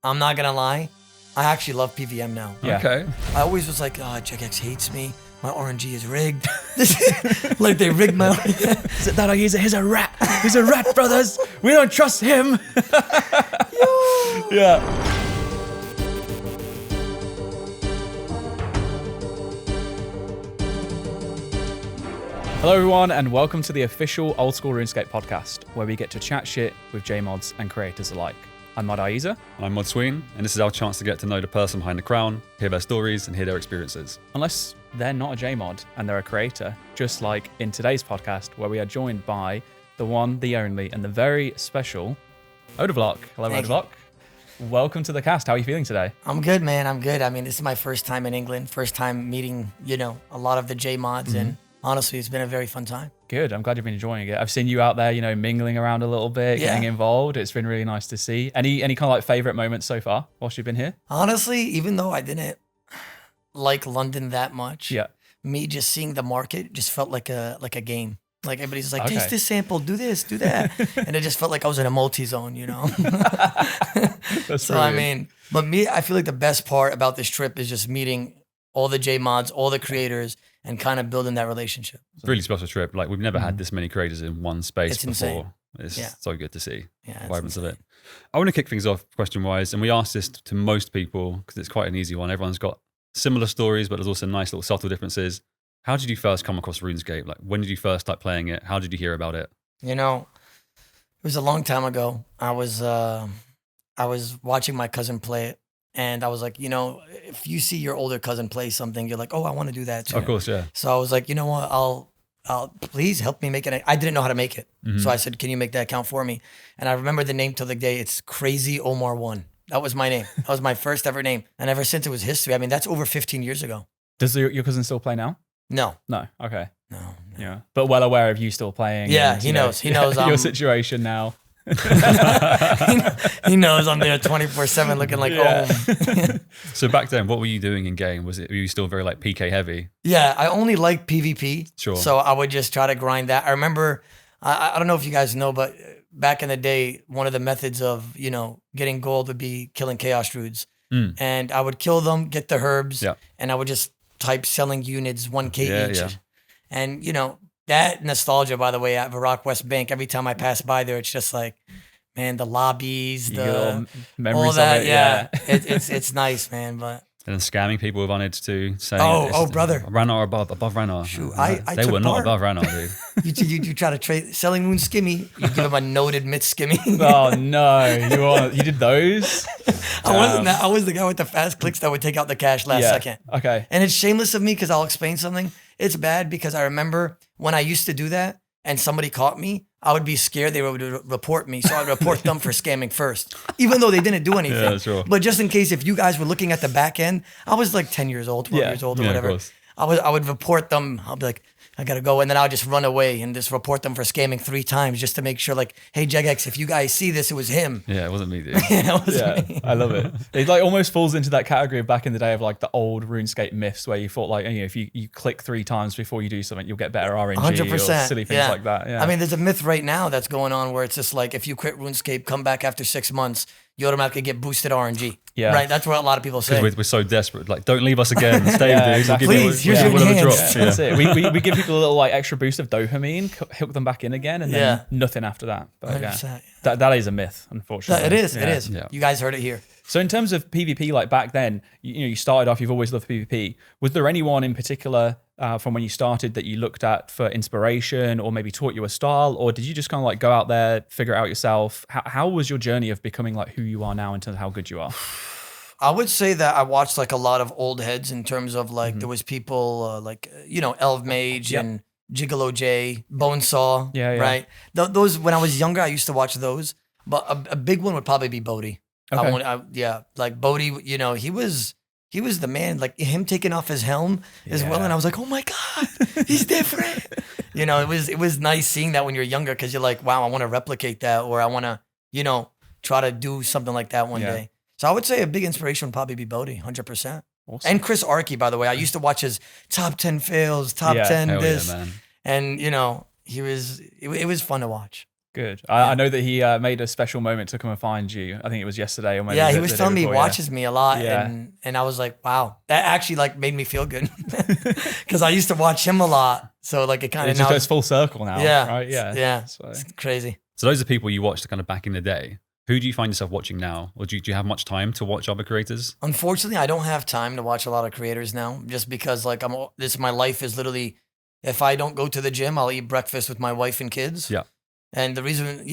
I'm not gonna lie, I actually love PVM now. Yeah. Okay. I always was like, oh, Jagex hates me. My RNG is rigged. Like they rigged my RNG. No, he's a rat. He's a rat, brothers. We don't trust him. Yeah. Hello everyone and welcome to the official Old School RuneScape podcast, where we get to chat shit with JMods and creators alike. I'm Mod Aiza. I'm Mod Sween, and this is our chance to get to know the person behind the crown, hear their stories, and hear their experiences. Unless they're not a JMod and they're a creator, just like in today's podcast, where we are joined by the one, the only, and the very special Odablock. Hello, Thank Odablock. Welcome to the cast. How are you feeling today? I'm good, man. I'm good. I mean, this is my first time in England, first time meeting, a lot of the J mods, and honestly, it's been a very fun time. Good. I'm glad you've been enjoying it. I've seen you out there, mingling around a little bit, getting involved. It's been really nice to see. Any kind of like favorite moments so far whilst you've been here? Honestly, even though I didn't like London that much, me just seeing the market just felt like a game. Like everybody's like, taste this sample, do this, do that. And it just felt like I was in a multi-zone, That's So, brilliant. I mean, but I feel like the best part about this trip is just meeting all the J mods, all the creators, and kind of building that relationship. It's a really special trip. Like, we've never had this many creators in one space It's before. insane. It's so good to see Yeah, the it's vibrance of it. insane. I want to kick things off question-wise, and we ask this to most people because it's quite an easy one. Everyone's got similar stories, but there's also nice little subtle differences. How did you first come across RuneScape? Like, when did you first start playing it? How did you hear about it? It was a long time ago. I was watching my cousin play it, and I was like, if you see your older cousin play something, you're like, oh, I want to do that too. Of course, yeah. So I was like, you know what? I'll please help me make it. I didn't know how to make it, so I said, can you make that account for me? And I remember the name till the day. It's Crazy Omar 1. That was my name. That was my first ever name, and ever since it was history. I mean, that's over 15 years ago. Does your cousin still play now? No. Okay. No. Yeah. But well aware of you still playing. Yeah, and, he knows. He knows. your situation now. He knows I'm there 24/7 looking like home. So back then, what were you doing in game? Were you still very like PK heavy? Yeah, I only like PvP. Sure. So I would just try to grind that. I remember, I don't know if you guys know, but back in the day, one of the methods of, getting gold would be killing Chaos Druids. And I would kill them, get the herbs, and I would just type selling units 1K each. Yeah. And, that nostalgia, by the way, at Varrock West Bank, every time I pass by there, it's just like, man, the lobbies, Your all memories that. of it. Yeah. It's nice, man. But And then scamming people with Onids too, saying, Oh, brother. Ranar above Ranar. Shoot, They took were not part. above Ranar, dude. you try to trade selling Moon Skimmy, you give him a noted myth Skimmy. Oh no, you did those? I was the guy with the fast clicks that would take out the cash last second. Okay. And it's shameless of me because I'll explain something. It's bad because I remember when I used to do that and somebody caught me, I would be scared they would report me. So I'd report them for scamming first, even though they didn't do anything. Yeah, sure. But just in case, if you guys were looking at the back end, I was like 10 years old, 12 years old or Yeah, of whatever. course. I would report them. I'll be like, I gotta go. And then I'll just run away and just report them for scamming 3 times just to make sure, like, hey, Jagex, if you guys see this, it was him. Yeah, it wasn't me, dude. It was Yeah, me. I love it. It like almost falls into that category of back in the day of like the old RuneScape myths where you thought like, if you click 3 times before you do something, you'll get better RNG 100%. or silly things like that. Yeah. I mean, there's a myth right now that's going on where it's just like, if you quit RuneScape, come back after 6 months, you automatically get boosted RNG. Yeah. Right? That's what a lot of people say. Because we're so desperate. Like, don't leave us again. Stay, Yeah, dude. exactly. We'll give Please, you, here's we'll your give you a drop. hands. Yeah. That's it. We give people a little like extra boost of dopamine, hook them back in again, and then nothing after that. But 100%. that is a myth, unfortunately. It is. Yeah. It is. Yeah. You guys heard it here. So in terms of PvP, like back then, you started off, you've always loved PvP. Was there anyone in particular from when you started that you looked at for inspiration or maybe taught you a style? Or did you just kind of like go out there, figure it out yourself? How was your journey of becoming like who you are now in terms of how good you are? I would say that I watched like a lot of old heads in terms of like, there was people like, Elf Mage and Gigolo J, Bonesaw, Yeah. right? Those, when I was younger, I used to watch those. But a big one would probably be Bodhi. Okay. Like Bodhi, he was the man. Like him taking off his helm as well, and I was like, oh my god, he's different. It was nice seeing that when you're younger because you're like, wow, I want to replicate that, or I want to, try to do something like that one day. So I would say a big inspiration would probably be Bodhi, 100%. Awesome. And Chris Archie, by the way, I used to watch his top 10 fails, top 10 Hell this, yeah, man. and it was fun to watch. Good. I know that he made a special moment to come and find you. I think it was yesterday or maybe Yeah, he the was day telling me he before, watches me a lot, Yeah. and I was like, wow, that actually like made me feel good because I used to watch him a lot. So like it kind It of just now, goes full circle now. yeah, Right. Yeah. yeah, So, it's crazy. So those are people you watched kind of back in the day. Who do you find yourself watching now? Or do you have much time to watch other creators? Unfortunately, I don't have time to watch a lot of creators now, just because like my life is literally, if I don't go to the gym, I'll eat breakfast with my wife and kids. Yeah. And the reason,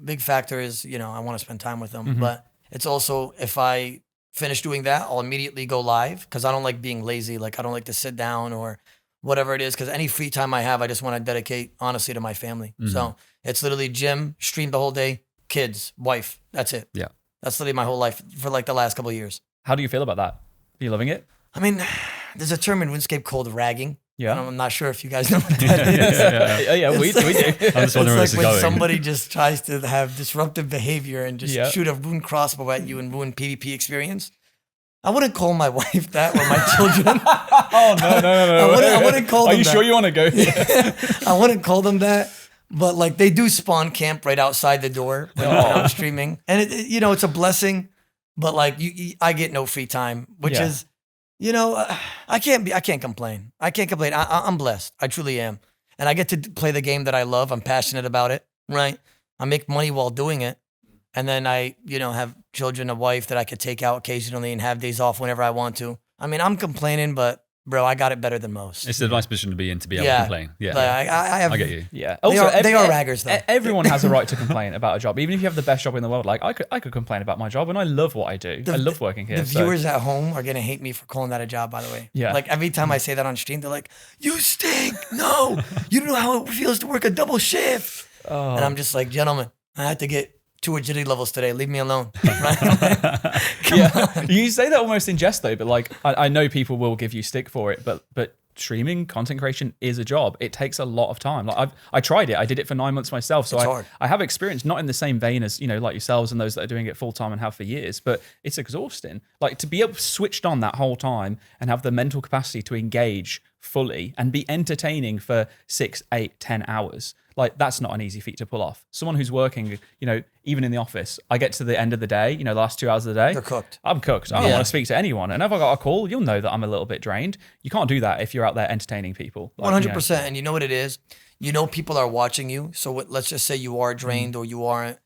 big factor is, I want to spend time with them. Mhm. But it's also, if I finish doing that, I'll immediately go live because I don't like being lazy. Like, I don't like to sit down or whatever it is, because any free time I have, I just want to dedicate, honestly, to my family. Mhm. So it's literally gym, stream the whole day, kids, wife. That's it. Yeah. That's literally my whole life for like the last couple of years. how do you feel about that? Are you loving it? I mean, there's a term in RuneScape called ragging. Yeah. I'm not sure if you guys know what that is. Yeah, we It's do. I'm just It's wondering where like this is when going. somebody just tries to have disruptive behavior and just Yeah. shoot a rune crossbow at you and ruin PvP experience. I wouldn't call my wife that or my children. Oh, no. I wouldn't call Are them you that. sure you want to go? I wouldn't call them that. But like they do spawn camp right outside the door when I'm streaming. And it's a blessing. But like I get no free time, which Yeah. is, I can't complain. I can't complain. I'm blessed. I truly am. And I get to play the game that I love. I'm passionate about it, right? I make money while doing it. And then I, have children, a wife that I could take out occasionally and have days off whenever I want to. I mean, I'm complaining, but bro, I got it better than most. It's a nice position to be in to be able Yeah. to complain. Yeah. Like, I have. I get you. Yeah. They are raggers, though. Everyone has a right to complain about a job, even if you have the best job in the world. Like I could complain about my job, and I love what I do. I love working here. The so- viewers at home are gonna hate me for calling that a job. By the way, Yeah. Like every time I say that on stream, they're like, "You stink! No, you don't know how it feels to work a double shift." Oh. And I'm just like, gentlemen, I had to get 2 agility levels today. Leave me alone. Yeah, you say that almost in jest though, but like I know people will give you stick for it, but streaming content creation is a job. It takes a lot of time. Like I tried it. I did it for 9 months myself, so It's hard. I have experience, not in the same vein as like yourselves and those that are doing it full time and have for years, but it's exhausting. Like to be able to switched on that whole time and have the mental capacity to engage fully and be entertaining for 6, 8, 10 hours. Like that's not an easy feat to pull off. Someone who's working, even in the office, I get to the end of the day, the last 2 hours of the day. They're cooked. I'm cooked. I don't want to speak to anyone. And if I got a call, you'll know that I'm a little bit drained. You can't do that if you're out there entertaining people. Like, 100%. And you know what it is? People are watching you. So let's just say you are drained or you aren't,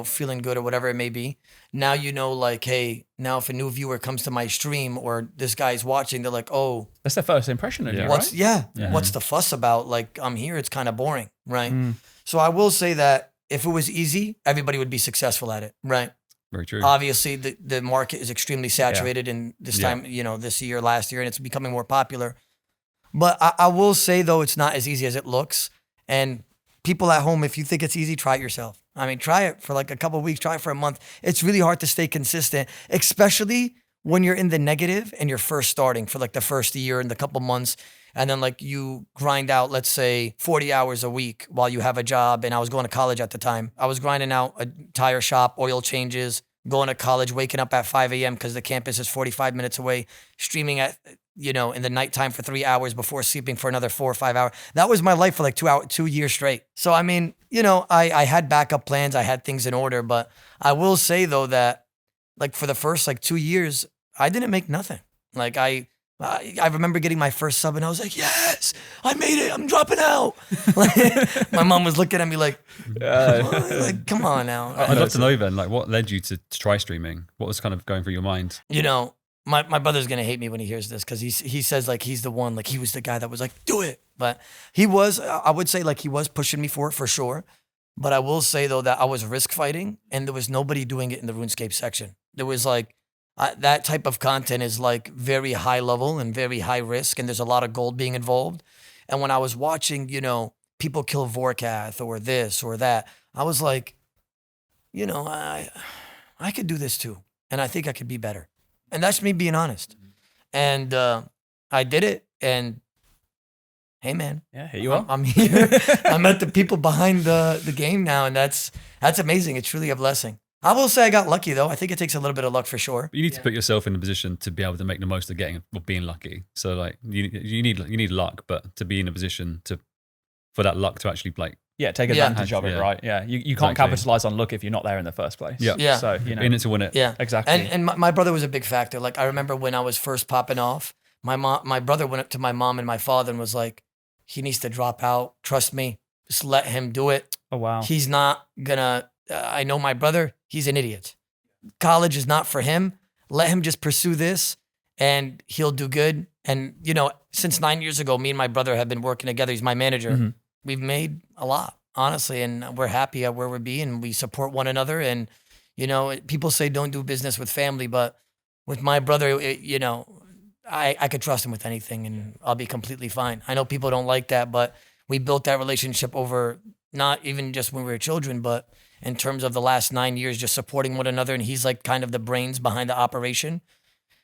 feeling good or whatever it may be. Now like, hey, now if a new viewer comes to my stream or this guy's watching, they're like, oh, that's their first impression of you, what's right? what's the fuss about? Like I'm here, it's kind of boring, right? So I will say that if it was easy, everybody would be successful at it, right? Very true. Obviously, the market is extremely saturated in this time, this year, last year, and it's becoming more popular. But I will say, though, it's not as easy as it looks. And people at home, if you think it's easy, try it yourself. I mean, try it for like a couple of weeks, try it for a month. It's really hard to stay consistent, especially when you're in the negative and you're first starting for like the first year and the couple months. And then like you grind out, let's say 40 hours a week while you have a job. And I was going to college at the time. I was grinding out a tire shop, oil changes, going to college, waking up at 5 a.m. because the campus is 45 minutes away, streaming at, in the nighttime for 3 hours before sleeping for another 4 or 5 hours. That was my life for like 2 years straight. So, I mean, I had backup plans. I had things in order. But I will say, though, that like for the first like 2 years, I didn't make nothing. Like I remember getting my first sub and I was like, yes, I made it. I'm dropping out. Like, my mom was looking at me like, come on now. I'd love to know then, like what led you to try streaming? What was kind of going through your mind? My brother's going to hate me when he hears this because he says like he's the one, like he was the guy that was like, do it. But I would say like he was pushing me for it for sure. But I will say though that I was risk fighting and there was nobody doing it in the RuneScape section. There was like, that type of content is like very high level and very high risk, and there's a lot of gold being involved. And when I was watching, people kill Vorkath or this or that, I was like, I could do this too, and I think I could be better. And that's me being honest. And I did it, and hey, man, Yeah, here you are. I'm here. I'm at the people behind the game now, and that's amazing. It's truly a blessing. I will say I got lucky though. I think it takes a little bit of luck for sure. But you need to put yourself in a position to be able to make the most of being lucky. So like you need luck, but to be in a position for that luck to actually like take advantage of it, Yeah. right? Yeah, you can't Exactly. capitalize on luck if you're not there in the first place. Yeah. Yeah. So, you know. In it to win it. Yeah, Exactly. And my brother was a big factor. Like I remember when I was first popping off, my brother went up to my mom and my father and was like, "He needs to drop out. Trust me, just let him do it. Oh, wow. He's not gonna. I know my brother. He's an idiot. College is not for him. Let him just pursue this, and he'll do good." And you know, since 9 years ago, me and my brother have been working together. He's my manager. Mhm. We've made a lot, honestly, and we're happy at where we're being. We support one another, and you know, people say don't do business with family, but with my brother, you know, I could trust him with anything, and I'll be completely fine. I know people don't like that, but we built that relationship over not even just when we were children, but in terms of the last 9 years, just supporting one another. And he's like kind of the brains behind the operation.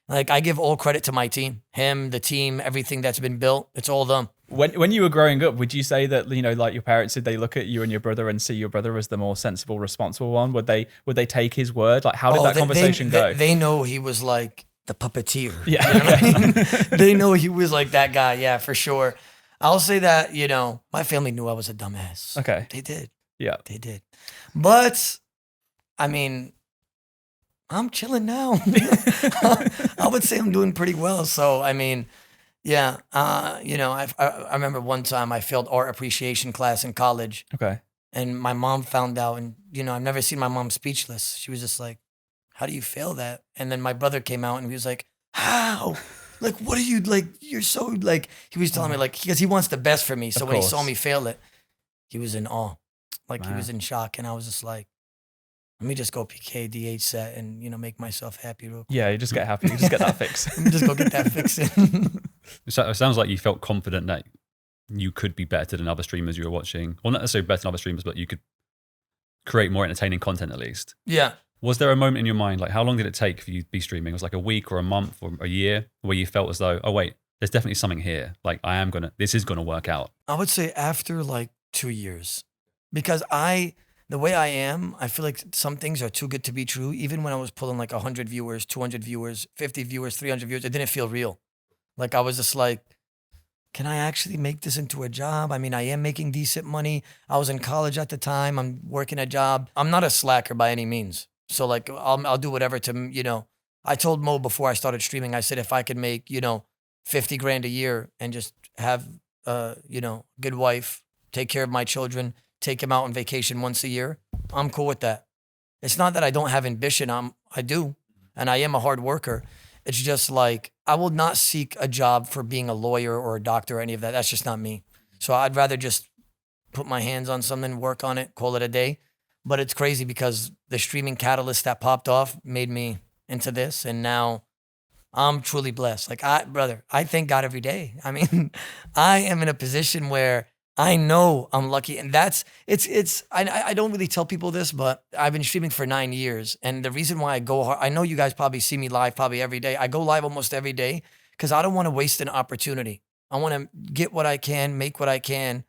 Like I give all credit to my team, him, the team, everything that's been built. It's all them. When you were growing up, would you say that, you know, like your parents, did they look at you and your brother and see your brother as the more sensible, responsible one? Would they take his word? Like, how did that conversation go? They know he was like the puppeteer. Yeah. You know what I mean? They know he was like that guy. Yeah, for sure. I'll say that, you know, my family knew I was a dumbass. Okay. They did. Yeah. They did. But, I mean, I'm chilling now. I would say I'm doing pretty well. So, I mean, yeah. You know, I remember one time I failed art appreciation class in college. Okay. And my mom found out. And, you know, I've never seen my mom speechless. She was just like, "How do you fail that?" And then my brother came out and he was like, "How? Like, what are you, like, you're so, like," he was telling me, like, because he wants the best for me. So Of when he course. saw me fail it, he was in awe. Like, he Wow. was in shock. And I was just like, let me just go PK DH set and, you know, make myself happy real quick. Yeah, you just get happy. You just get that fix. Let me just go get that fixed in. So it sounds like you felt confident that you could be better than other streamers you were watching. Well, not necessarily better than other streamers, but you could create more entertaining content at least. Yeah. Was there a moment in your mind, like how long did it take for you to be streaming? Was it like a week or a month or a year where you felt as though, oh wait, there's definitely something here. Like this is gonna work out. I would say after like 2 years, because the way I am, I feel like some things are too good to be true. Even when I was pulling like 100 viewers, 200 viewers, 50 viewers, 300 viewers, it didn't feel real. Like I was just like, can I actually make this into a job? I mean, I am making decent money. I was in college at the time. I'm working a job. I'm not a slacker by any means. So like, I'll do whatever to, you know, I told Mo before I started streaming, I said, if I could make, you know, 50 grand a year and just have, you know, good wife, take care of my children, take them out on vacation once a year, I'm cool with that. It's not that I don't have ambition. I do. And I am a hard worker. It's just like, I will not seek a job for being a lawyer or a doctor or any of that. That's just not me. So I'd rather just put my hands on something, work on it, call it a day. But it's crazy because the streaming catalyst that popped off made me into this. And now I'm truly blessed. Like I thank God every day. I mean, I am in a position where I know I'm lucky. And I don't really tell people this, but I've been streaming for 9 years. And the reason why I go hard, I know you guys probably see me live probably every day. I go live almost every day because I don't want to waste an opportunity. I want to get what I can, make what I can,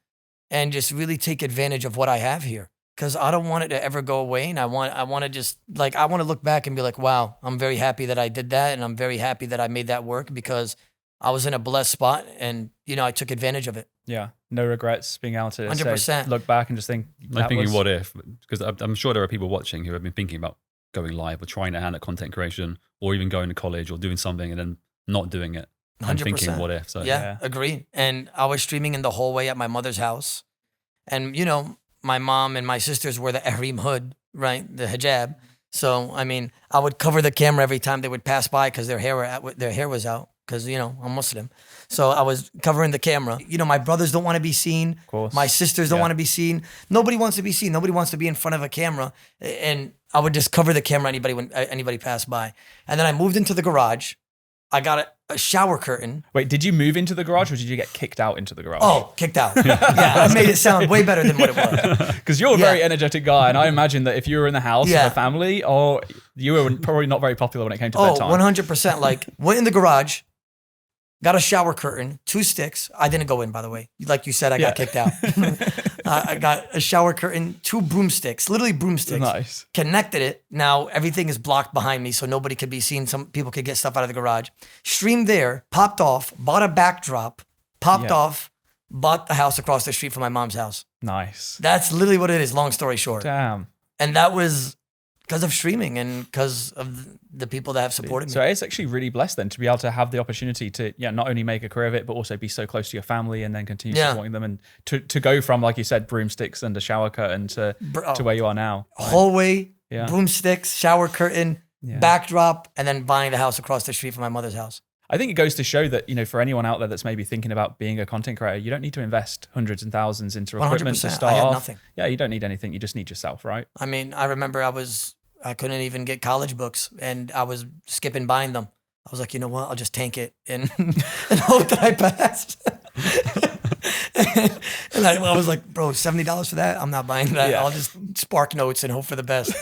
and just really take advantage of what I have here. Because I don't want it to ever go away. And I want to just like, I want to look back and be like, wow, I'm very happy that I did that. And I'm very happy that I made that work because I was in a blessed spot and, you know, I took advantage of it. Yeah. No regrets, being able to 100%. say, look back and just think. Like thinking, what if? Because I'm sure there are people watching who have been thinking about going live or trying to hand at content creation or even going to college or doing something and then not doing it. And 100%. thinking, what if? So Yeah, agreed. And I was streaming in the hallway at my mother's house. And, you know, my mom and my sisters wore the Arim hood, right? The hijab. So, I mean, I would cover the camera every time they would pass by because their hair was out because, you know, I'm Muslim. So I was covering the camera. You know, my brothers don't want to be seen. Of course. My sisters don't want to be seen. Nobody wants to be seen. Nobody wants to be in front of a camera. And I would just cover the camera when anybody passed by. And then I moved into the garage. I got a shower curtain. Wait, did you move into the garage or did you get kicked out into the garage? Oh, kicked out. Yeah, I made it sound way better than what it was. Because you're a very energetic guy, and I imagine that if you were in the house with a family, you were probably not very popular when it came to bedtime. 100%. Like, went in the garage, got a shower curtain, 2 sticks. I didn't go in, by the way. Like you said, I got kicked out. I got a shower curtain, 2 broomsticks, literally broomsticks. Nice. Connected it. Now everything is blocked behind me, so nobody could be seen. Some people could get stuff out of the garage. Streamed there, popped off, bought a backdrop, popped off, bought the house across the street from my mom's house. Nice. That's literally what it is, long story short. Damn. And that was because of streaming and because of the people that have supported me. So it's actually really blessed then to be able to have the opportunity to not only make a career of it, but also be so close to your family and then continue supporting them, and to go from, like you said, broomsticks and a shower curtain to where you are now. Hallway, broomsticks, shower curtain, backdrop, and then buying the house across the street from my mother's house. I think it goes to show that, for anyone out there that's maybe thinking about being a content creator, you don't need to invest hundreds and thousands into equipment to start I had off. nothing. Yeah, you don't need anything. You just need yourself, right? I mean, I remember I couldn't even get college books, and I was skipping buying them. I was like, you know what? I'll just tank it and hope that I pass. And I was like, bro, $70 for that? I'm not buying that. I'll just spark notes and hope for the best.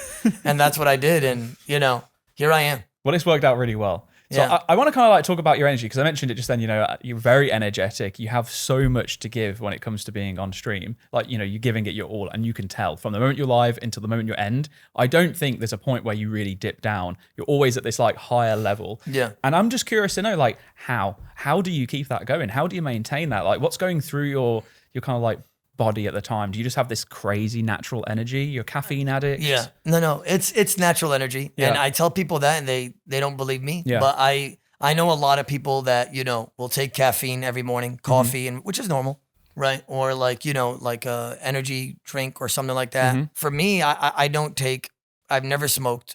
And that's what I did. And, here I am. Well, it's worked out really well. So I want to kind of like talk about your energy, because I mentioned it just then, you're very energetic. You have so much to give when it comes to being on stream. Like, you're giving it your all, and you can tell from the moment you're live until the moment you end. I don't think there's a point where you really dip down. You're always at this like higher level. Yeah. And I'm just curious to know, like, how do you keep that going? How do you maintain that? Like, what's going through your kind of like body at the time? Do you just have this crazy natural energy? You're a caffeine addict? Yeah. No. It's natural energy. Yeah. And I tell people that, and they don't believe me. Yeah. But I know a lot of people that, will take caffeine every morning, coffee, and which is normal, right? Or like, like a energy drink or something like that. For me, I don't take, I've never smoked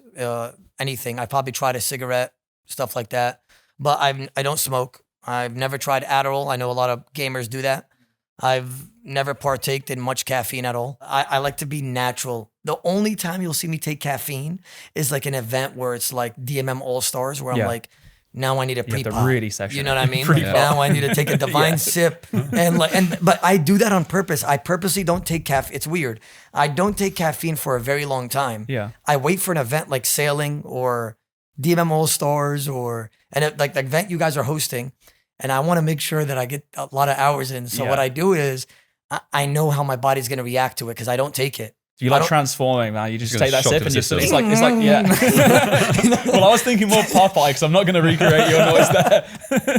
anything. I probably tried a cigarette, stuff like that. But I don't smoke. I've never tried Adderall. I know a lot of gamers do that. I've never partaked in much caffeine at all. I like to be natural. The only time you'll see me take caffeine is like an event where it's like DMM All-Stars, where I'm like, now I need a pre-pop. Really session. You know what I mean? Like, now I need to take a divine sip. But I do that on purpose. I purposely don't take caffeine. It's weird. I don't take caffeine for a very long time. Yeah. I wait for an event like sailing or DMM All-Stars like the event you guys are hosting. And I want to make sure that I get a lot of hours in. So what I do is I know how my body's going to react to it because I don't take it. You like transforming, man. You just take that sip and it's like, yeah. Well, I was thinking more Popeye because I'm not going to recreate your noise there.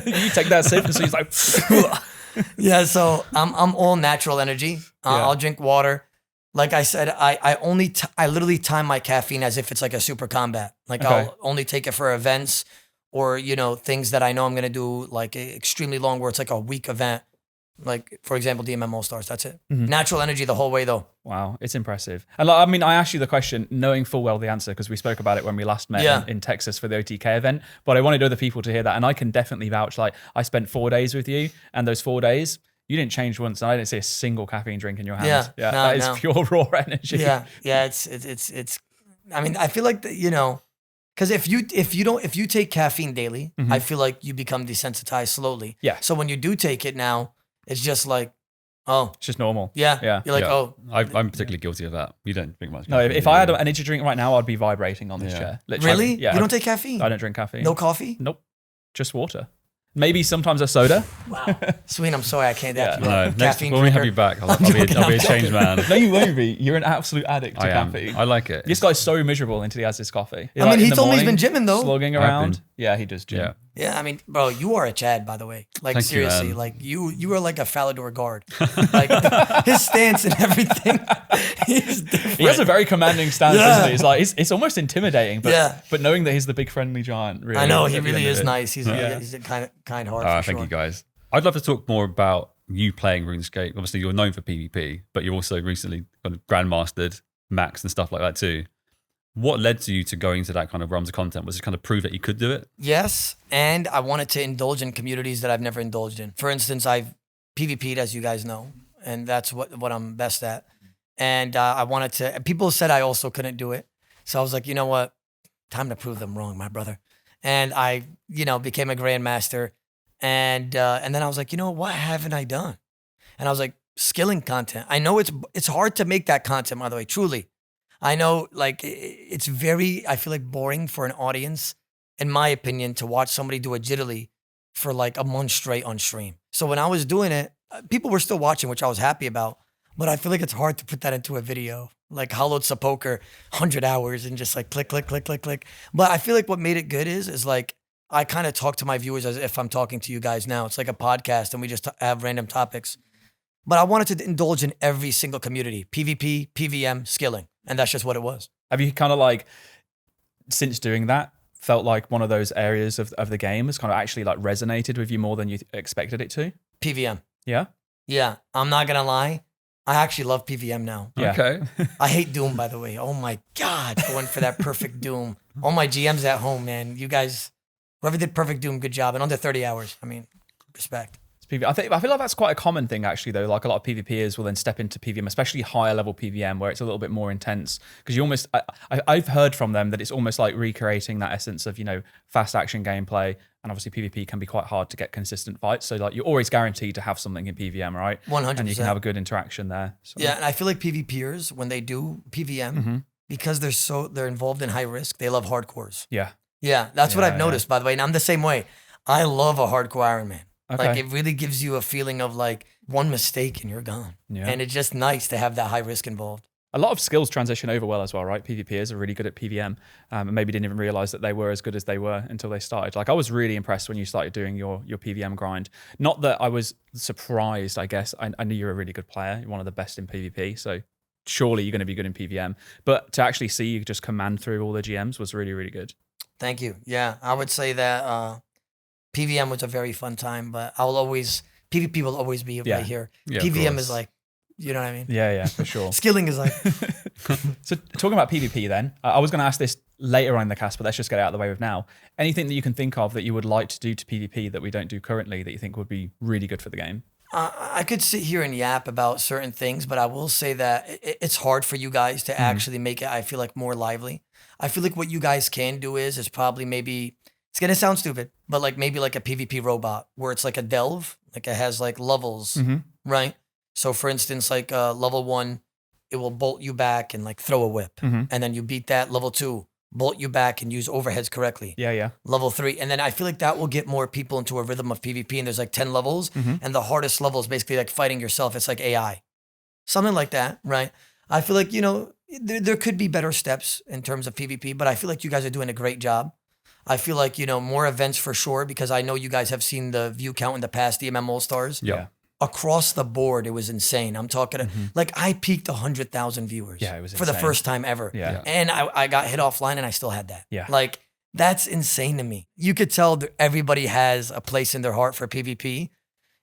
You take that sip and so he's like, yeah. So I'm all natural energy. I'll drink water. Like I said, I literally time my caffeine as if it's like a super combat. Like I'll only take it for events or, things that I know I'm going to do like extremely long where it's like a week event. Like, for example, DMM All-Stars, that's it. Natural energy the whole way though. Wow, it's impressive. And like, I mean, I asked you the question knowing full well the answer because we spoke about it when we last met in Texas for the OTK event, but I wanted other people to hear that. And I can definitely vouch, like I spent 4 days with you and those 4 days, you didn't change once and I didn't see a single caffeine drink in your hands. Yeah, that is pure raw energy. Yeah, it's I mean, I feel like, because if you take caffeine daily, I feel like you become desensitized slowly. Yeah. So when you do take it now, it's just like, oh. It's just normal. Yeah. You're like, oh. I'm particularly guilty of that. You don't drink much No, if I had an energy drink right now, I'd be vibrating on this chair. Literally. Really? Yeah. You don't take caffeine? I don't drink caffeine. No coffee? Nope. Just water. Maybe sometimes a soda. Wow. Sweet, I'm sorry I can't have you. No, next, when we have you back, I'll be a changed man. No, you won't be. You're an absolute addict to caffeine. I like it. This guy's so miserable until he has his coffee. I mean, he told me he's been gymming though. Slogging around. Yeah, he does gym. Yeah, I mean, bro, you are a Chad, by the way. Like, Thank seriously, you, like you are like a Falador guard. Like his stance and everything. He's different. He has a very commanding stance, doesn't he? It's like it's almost intimidating, but knowing that he's the big friendly giant. Really, I know he really is nice. He's a kind heart. For thank sure. you guys. I'd love to talk more about you playing RuneScape. Obviously, you're known for PvP, but you also recently kind of grandmastered Max and stuff like that too. What led to you to going into that kind of realms of content? Was it kind of prove that you could do it? Yes, and I wanted to indulge in communities that I've never indulged in. For instance, I've PvP'd, as you guys know, and that's what I'm best at. And I wanted to, people said I also couldn't do it. So I was like, you know what? Time to prove them wrong, my brother. And I, became a grandmaster. And then I was like, what haven't I done? And I was like, skilling content. I know it's hard to make that content, by the way, truly. I know, like, it's very, I feel like boring for an audience, in my opinion, to watch somebody do a jiddly for like a month straight on stream. So when I was doing it, people were still watching, which I was happy about, but I feel like it's hard to put that into a video. Like Hollowed Sepulcher, 100 hours and just like click, click, click, click, click. But I feel like what made it good is like, I kind of talk to my viewers as if I'm talking to you guys now. It's like a podcast and we just have random topics. but I wanted to indulge in every single community, PvP, PvM, skilling. And that's just what it was. Have you kind of like, since doing that, felt like one of those areas of the game has kind of actually like resonated with you more than you expected it to? PvM. Yeah? Yeah, I'm not going to lie. I actually love PvM now. Yeah. Okay. I hate Doom, by the way. Oh my God, going for that perfect Doom. All my GMs at home, man. You guys, whoever did perfect Doom, good job. And under 30 hours. I mean, respect. I feel like that's quite a common thing actually though. Like a lot of PvPers will then step into PvM, especially higher level PvM where it's a little bit more intense because you almost, I've heard from them that it's almost like recreating that essence of, fast action gameplay, and obviously PvP can be quite hard to get consistent fights. So like you're always guaranteed to have something in PvM, right? 100%. And you can have a good interaction there. So. Yeah, and I feel like PvPers, when they do PvM, because they're involved in high risk, they love hardcores. Yeah. Yeah, that's what I've noticed, by the way. And I'm the same way. I love a hardcore Iron Man. Okay. Like, it really gives you a feeling of like one mistake and you're gone. Yeah. And it's just nice to have that high risk involved. A lot of skills transition over well as well, right? PvPers are really good at PvM and maybe didn't even realize that they were as good as they were until they started. Like I was really impressed when you started doing your PvM grind. Not that I was surprised, I guess. I knew you were a really good player. You're one of the best in PvP. So surely you're going to be good in PvM. But to actually see you just command through all the GMs was really, really good. Thank you. Yeah, I would say that PvM was a very fun time, but PvP will always be right here. Yeah, PvM is like, you know what I mean? Yeah, for sure. Skilling is like. So talking about PvP then, I was going to ask this later on in the cast, but let's just get it out of the way with now. Anything that you can think of that you would like to do to PvP that we don't do currently that you think would be really good for the game? I could sit here and yap about certain things, but I will say that it's hard for you guys to actually make it, I feel like, more lively. I feel like what you guys can do is probably maybe, it's going to sound stupid, but like maybe like a PvP robot where it's like a delve, like it has like levels, right? So for instance, like level 1, it will bolt you back and like throw a whip. And then you beat that. Level 2, bolt you back and use overheads correctly. Yeah. Level 3. And then I feel like that will get more people into a rhythm of PvP. And there's like 10 levels. And the hardest level is basically like fighting yourself. It's like AI. Something like that, right? I feel like, there could be better steps in terms of PvP, but I feel like you guys are doing a great job. I feel like, more events for sure, because I know you guys have seen the view count in the past, the MMO All-Stars. Yeah. Across the board, it was insane. I'm talking like I peaked 100,000 viewers. Yeah, it was for the insane. first time ever. Yeah. And I got hit offline and I still had that. Yeah. Like that's insane to me. You could tell that everybody has a place in their heart for PvP.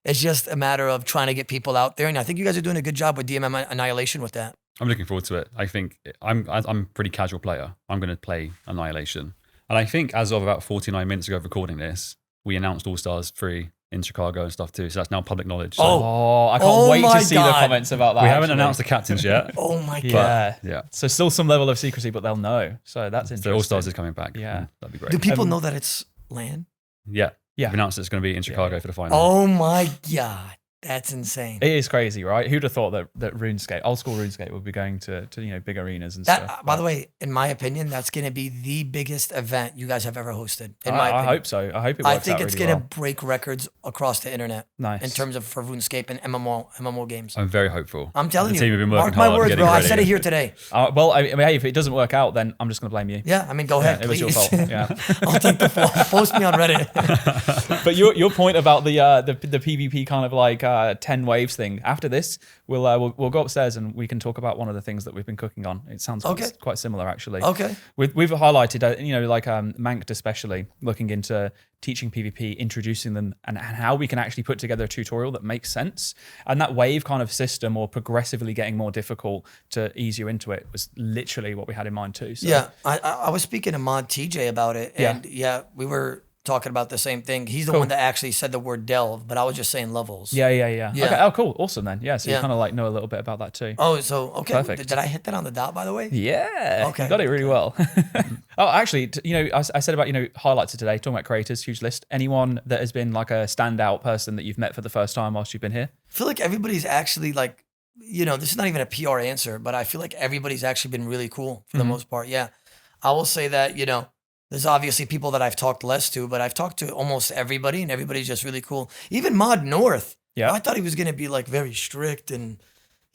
It's just a matter of trying to get people out there. And I think you guys are doing a good job with DMM Annihilation with that. I'm looking forward to it. I think I'm a pretty casual player. I'm going to play Annihilation. And I think as of about 49 minutes ago of recording this, we announced All-Stars 3 in Chicago and stuff too. So that's now public knowledge. So Oh, I can't wait to see the comments about that. we haven't actually. announced the captains yet. Oh my God. Yeah. Yeah. So still some level of secrecy, but they'll know. So that's interesting. So All-Stars is coming back. Yeah. That'd be great. Do people know that it's LAN? Yeah. Yeah. We've announced it's going to be in Chicago for the final. Oh my God. That's insane. It is crazy, right? Who'd have thought that RuneScape, old school RuneScape, would be going to big arenas and stuff? By the way, in my opinion, that's going to be the biggest event you guys have ever hosted. In my I opinion. hope so. I hope it works I think out it's really going to well. break records across the internet. Nice. In terms of for RuneScape and MMO games. I'm very hopeful. I'm telling The team have you, been working mark my hard words, getting bro. I ready. said it here today. Well, I mean, hey, if it doesn't work out, then I'm just going to blame you. Yeah, I mean, go ahead, It was please. your fault. Yeah. I'll take the fall. Post me on Reddit. But your point about the PvP kind of like 10 waves thing. After this, we'll go upstairs and we can talk about one of the things that we've been cooking on. It sounds quite similar actually. Okay. We've highlighted, like Manked especially, looking into teaching PvP, introducing them, and how we can actually put together a tutorial that makes sense. And that wave kind of system, or progressively getting more difficult to ease you into it, was literally what we had in mind too. So. Yeah, I was speaking to Mod TJ about it, and we were talking about the same thing. He's the one that actually said the word delve, but I was just saying levels. Yeah. Okay. Oh, cool. Awesome then. Yeah. So you kind of like know a little bit about that too. Oh, so okay. Perfect. Did I hit that on the dot, by the way? Yeah. Okay. You got it really well. Oh, actually, I said about, highlights of today, talking about creators, huge list. Anyone that has been like a standout person that you've met for the first time whilst you've been here? I feel like everybody's actually like, this is not even a PR answer, but I feel like everybody's actually been really cool for the most part. Yeah. I will say that, there's obviously people that I've talked less to, but I've talked to almost everybody, and everybody's just really cool. Even Mod North. Yeah. I thought he was going to be like very strict and,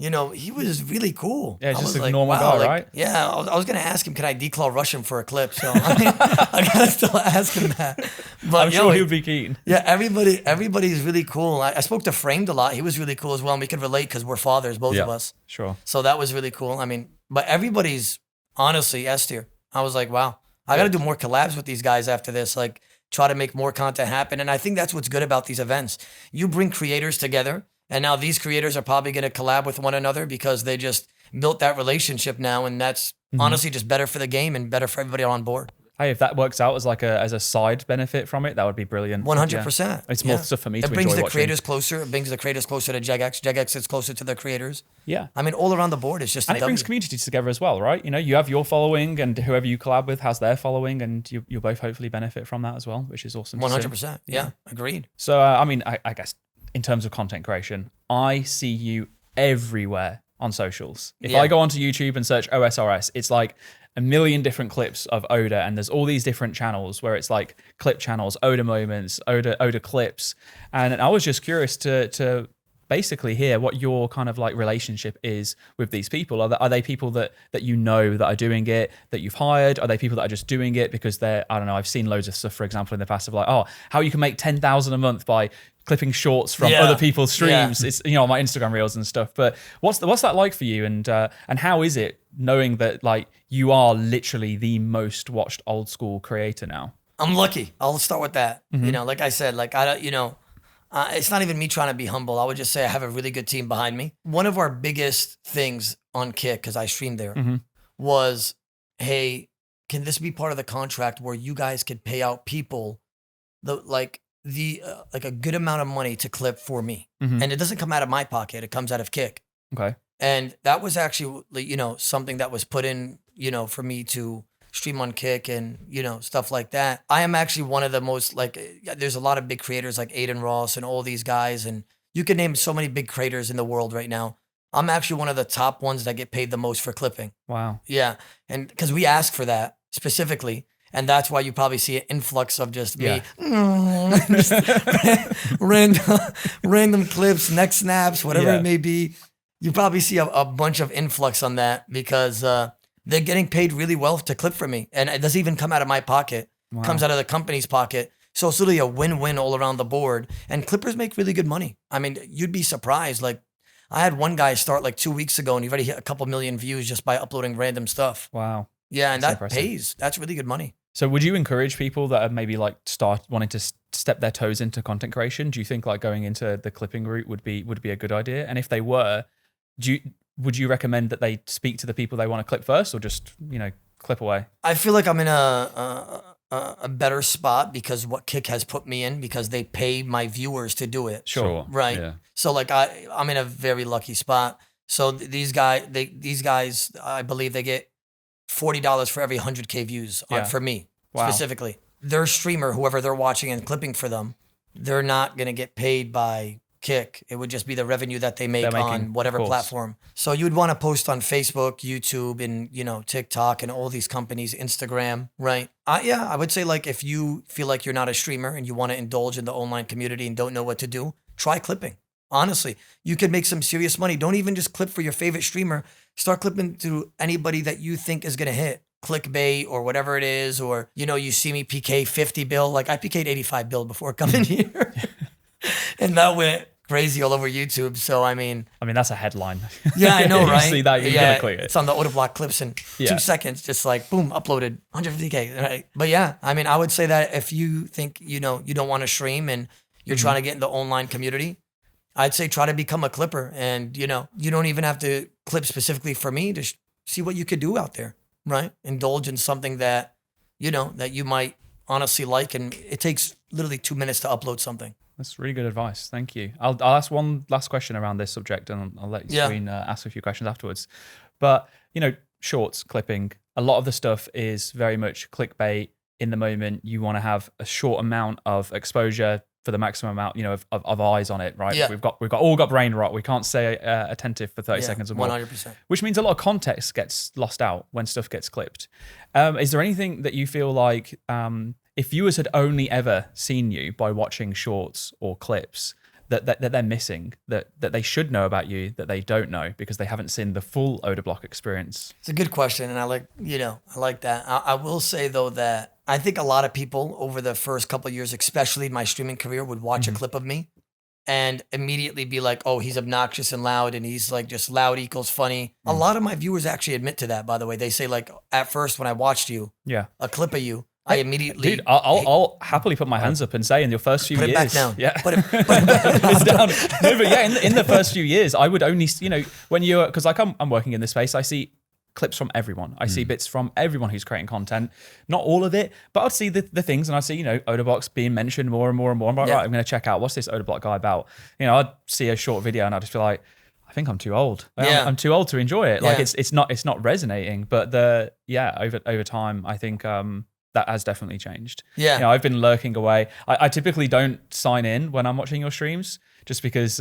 you know, he was really cool. Yeah, I just was a like, normal wow, guy, like, right? Yeah, I was gonna ask him, can I declaw rush him for a clip? So I mean, I gotta still ask him that. But I'm sure he would be keen. Yeah, everybody's really cool. I spoke to Framed a lot. He was really cool as well, and we could relate because we're fathers, both of us. Sure. So that was really cool. I mean, but everybody's honestly S tier. I was like, wow, I got to do more collabs with these guys after this. Like, try to make more content happen. And I think that's what's good about these events. You bring creators together, and now these creators are probably going to collab with one another because they just built that relationship now, and that's honestly just better for the game and better for everybody on board. Hey, if that works out as like as a side benefit from it, that would be brilliant. 100%. It's more stuff for me to enjoy It brings the watching. creators closer. It brings the creators closer to Jagex. Jagex is closer to the creators. Yeah. I mean, all around the board, it's just And it brings communities together as well, right? You know, you have your following and whoever you collab with has their following, and you'll both hopefully benefit from that as well, which is awesome. 100%. Yeah, agreed. So, I mean, I guess in terms of content creation, I see you everywhere on socials. If I go onto YouTube and search OSRS, it's like a million different clips of Oda, and there's all these different channels where it's like clip channels, Oda moments, Oda clips. And I was just curious to basically hear what your kind of like relationship is with these people. Are they people that you know that are doing it, that you've hired? Are they people that are just doing it because they're, I don't know, I've seen loads of stuff, for example, in the past of like, oh, how you can make 10,000 a month by clipping shorts from other people's streams. It's, you know, on my Instagram reels and stuff. But what's that like for you? And how is it knowing that like you are literally the most watched old school creator now? I'm lucky. I'll start with that. You know, like I said, like I don't, you know, it's not even me trying to be humble. I would just say I have a really good team behind me. One of our biggest things on Kick, because I streamed there, was, hey, can this be part of the contract where you guys could pay out people like a good amount of money to clip for me? And it doesn't come out of my pocket. It comes out of Kick. Okay. And that was actually, you know, something that was put in, you know, for me to stream on Kick and, you know, stuff like that. I am actually one of the most, like, there's a lot of big creators like Aiden Ross and all these guys, and you can name so many big creators in the world right now. I'm actually one of the top ones that get paid the most for clipping. Wow. Yeah. And because we ask for that specifically. And that's why you probably see an influx of just me, just random clips, neck snaps, whatever it may be. You probably see a bunch of influx on that because they're getting paid really well to clip for me. And it doesn't even come out of my pocket. It comes out of the company's pocket. So it's literally a win-win all around the board. And clippers make really good money. I mean, you'd be surprised. Like, I had one guy start like 2 weeks ago and he already hit a couple million views just by uploading random stuff. Wow. Yeah, and That's that impressive. pays. That's really good money. So would you encourage people that are maybe like wanting to step their toes into content creation? Do you think like going into the clipping route would be a good idea? And if they were, would you recommend that they speak to the people they want to clip first, or just, you know, clip away? I feel like I'm in a better spot because what Kick has put me in, because they pay my viewers to do it. Sure. Right. Yeah. So like I'm in a very lucky spot. So these guys, I believe they get $40 for every 100K views for me specifically. Their streamer, whoever they're watching and clipping for them, they're not going to get paid by Kick. It would just be the revenue that they make on whatever platform. So you would want to post on Facebook, YouTube, and, you know, TikTok and all these companies, Instagram, right? I would say, like, if you feel like you're not a streamer and you want to indulge in the online community and don't know what to do, try clipping. Honestly, you could make some serious money. Don't even just clip for your favorite streamer. Start clipping to anybody that you think is going to hit. Clickbait or whatever it is, or, you know, you see me PK 50 bill. Like, I PK'd 85 bill before coming here. And that went crazy all over YouTube. So, I mean, that's a headline. Yeah, I know, right? You see that, you're going to click it. It's on the Odablock clips in 2 seconds, just like, boom, uploaded, 150K, right? But yeah, I mean, I would say that if you think, you know, you don't want to stream and you're trying to get in the online community, I'd say try to become a clipper. And, you know, you don't even have to clip specifically for me to see what you could do out there, right? Indulge in something that, you know, that you might honestly like. And it takes literally 2 minutes to upload something. That's really good advice. Thank you. I'll ask one last question around this subject, and I'll let you ask a few questions afterwards. But, you know, shorts, clipping, a lot of the stuff is very much clickbait in the moment. You want to have a short amount of exposure for the maximum amount, you know, of eyes on it, right? Yeah. We've all got brain rot. We can't stay attentive for 30 seconds or more. 100%. Which means a lot of context gets lost out when stuff gets clipped. Is there anything that you feel like if viewers had only ever seen you by watching shorts or clips, that they're missing, that they should know about you, that they don't know because they haven't seen the full Odablock experience? It's a good question, and I like that. I will say though that I think a lot of people over the first couple of years, especially my streaming career, would watch a clip of me and immediately be like, oh, he's obnoxious and loud, and he's like just loud equals funny. A lot of my viewers actually admit to that, by the way. They say like, at first when I watched you, a clip of you, I immediately... Dude, I'll happily put my hands up and say in your first few years... Put it back down. Yeah. Put it back It's down. No, but yeah, in the first few years, I would only, when you're... Because like I'm working in this space, I see clips from everyone. I see bits from everyone who's creating content. Not all of it, but I'd see the things, and I'd see, Odablocks being mentioned more and more and more. I'm like, right, I'm going to check out, what's this Odablock guy about? I'd see a short video and I'd just be like, I think I'm too old. I'm too old to enjoy it. Like it's not resonating. But over time, I think that has definitely changed. Yeah. I've been lurking away. I typically don't sign in when I'm watching your streams just because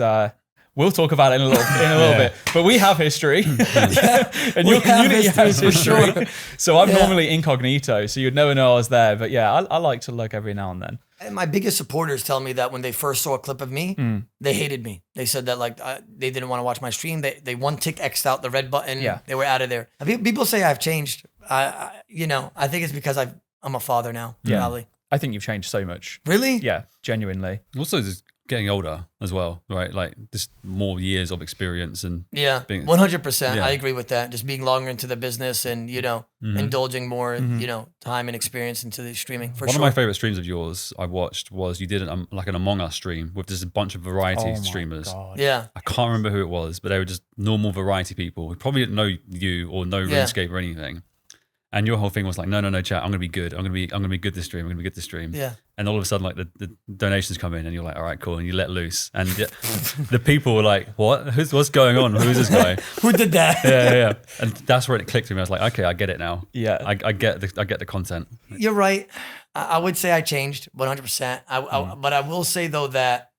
we'll talk about it in a little bit. But we have history. And your community has history. Sure. So I'm normally incognito, so you'd never know I was there. But yeah, I like to lurk every now and then. And my biggest supporters tell me that when they first saw a clip of me, they hated me. They said that like they didn't want to watch my stream. They one tick X'd out the red button. Yeah. They were out of there. People say I've changed. I think it's because I'm a father now. Yeah. Probably. I think you've changed so much. Really? Yeah, genuinely. Also, just getting older as well, right? Like just more years of experience and 100%. I agree with that. Just being longer into the business and indulging more time and experience into the streaming. One of my favorite streams of yours I watched was you did an Among Us stream with just a bunch of variety streamers. God. Yeah, I can't remember who it was, but they were just normal variety people who probably didn't know you or know RuneScape or anything. And your whole thing was like, no, chat. I'm gonna be good. I'm gonna be good this stream. I'm gonna be good this stream. Yeah. And all of a sudden, like the donations come in, and you're like, all right, cool. And you let loose, and the people were like, what? What's going on? Who's this guy? Who did that? Yeah. And that's where it clicked to me. I was like, okay, I get it now. Yeah. I get the content. You're right. I would say I changed 100%. But I will say though that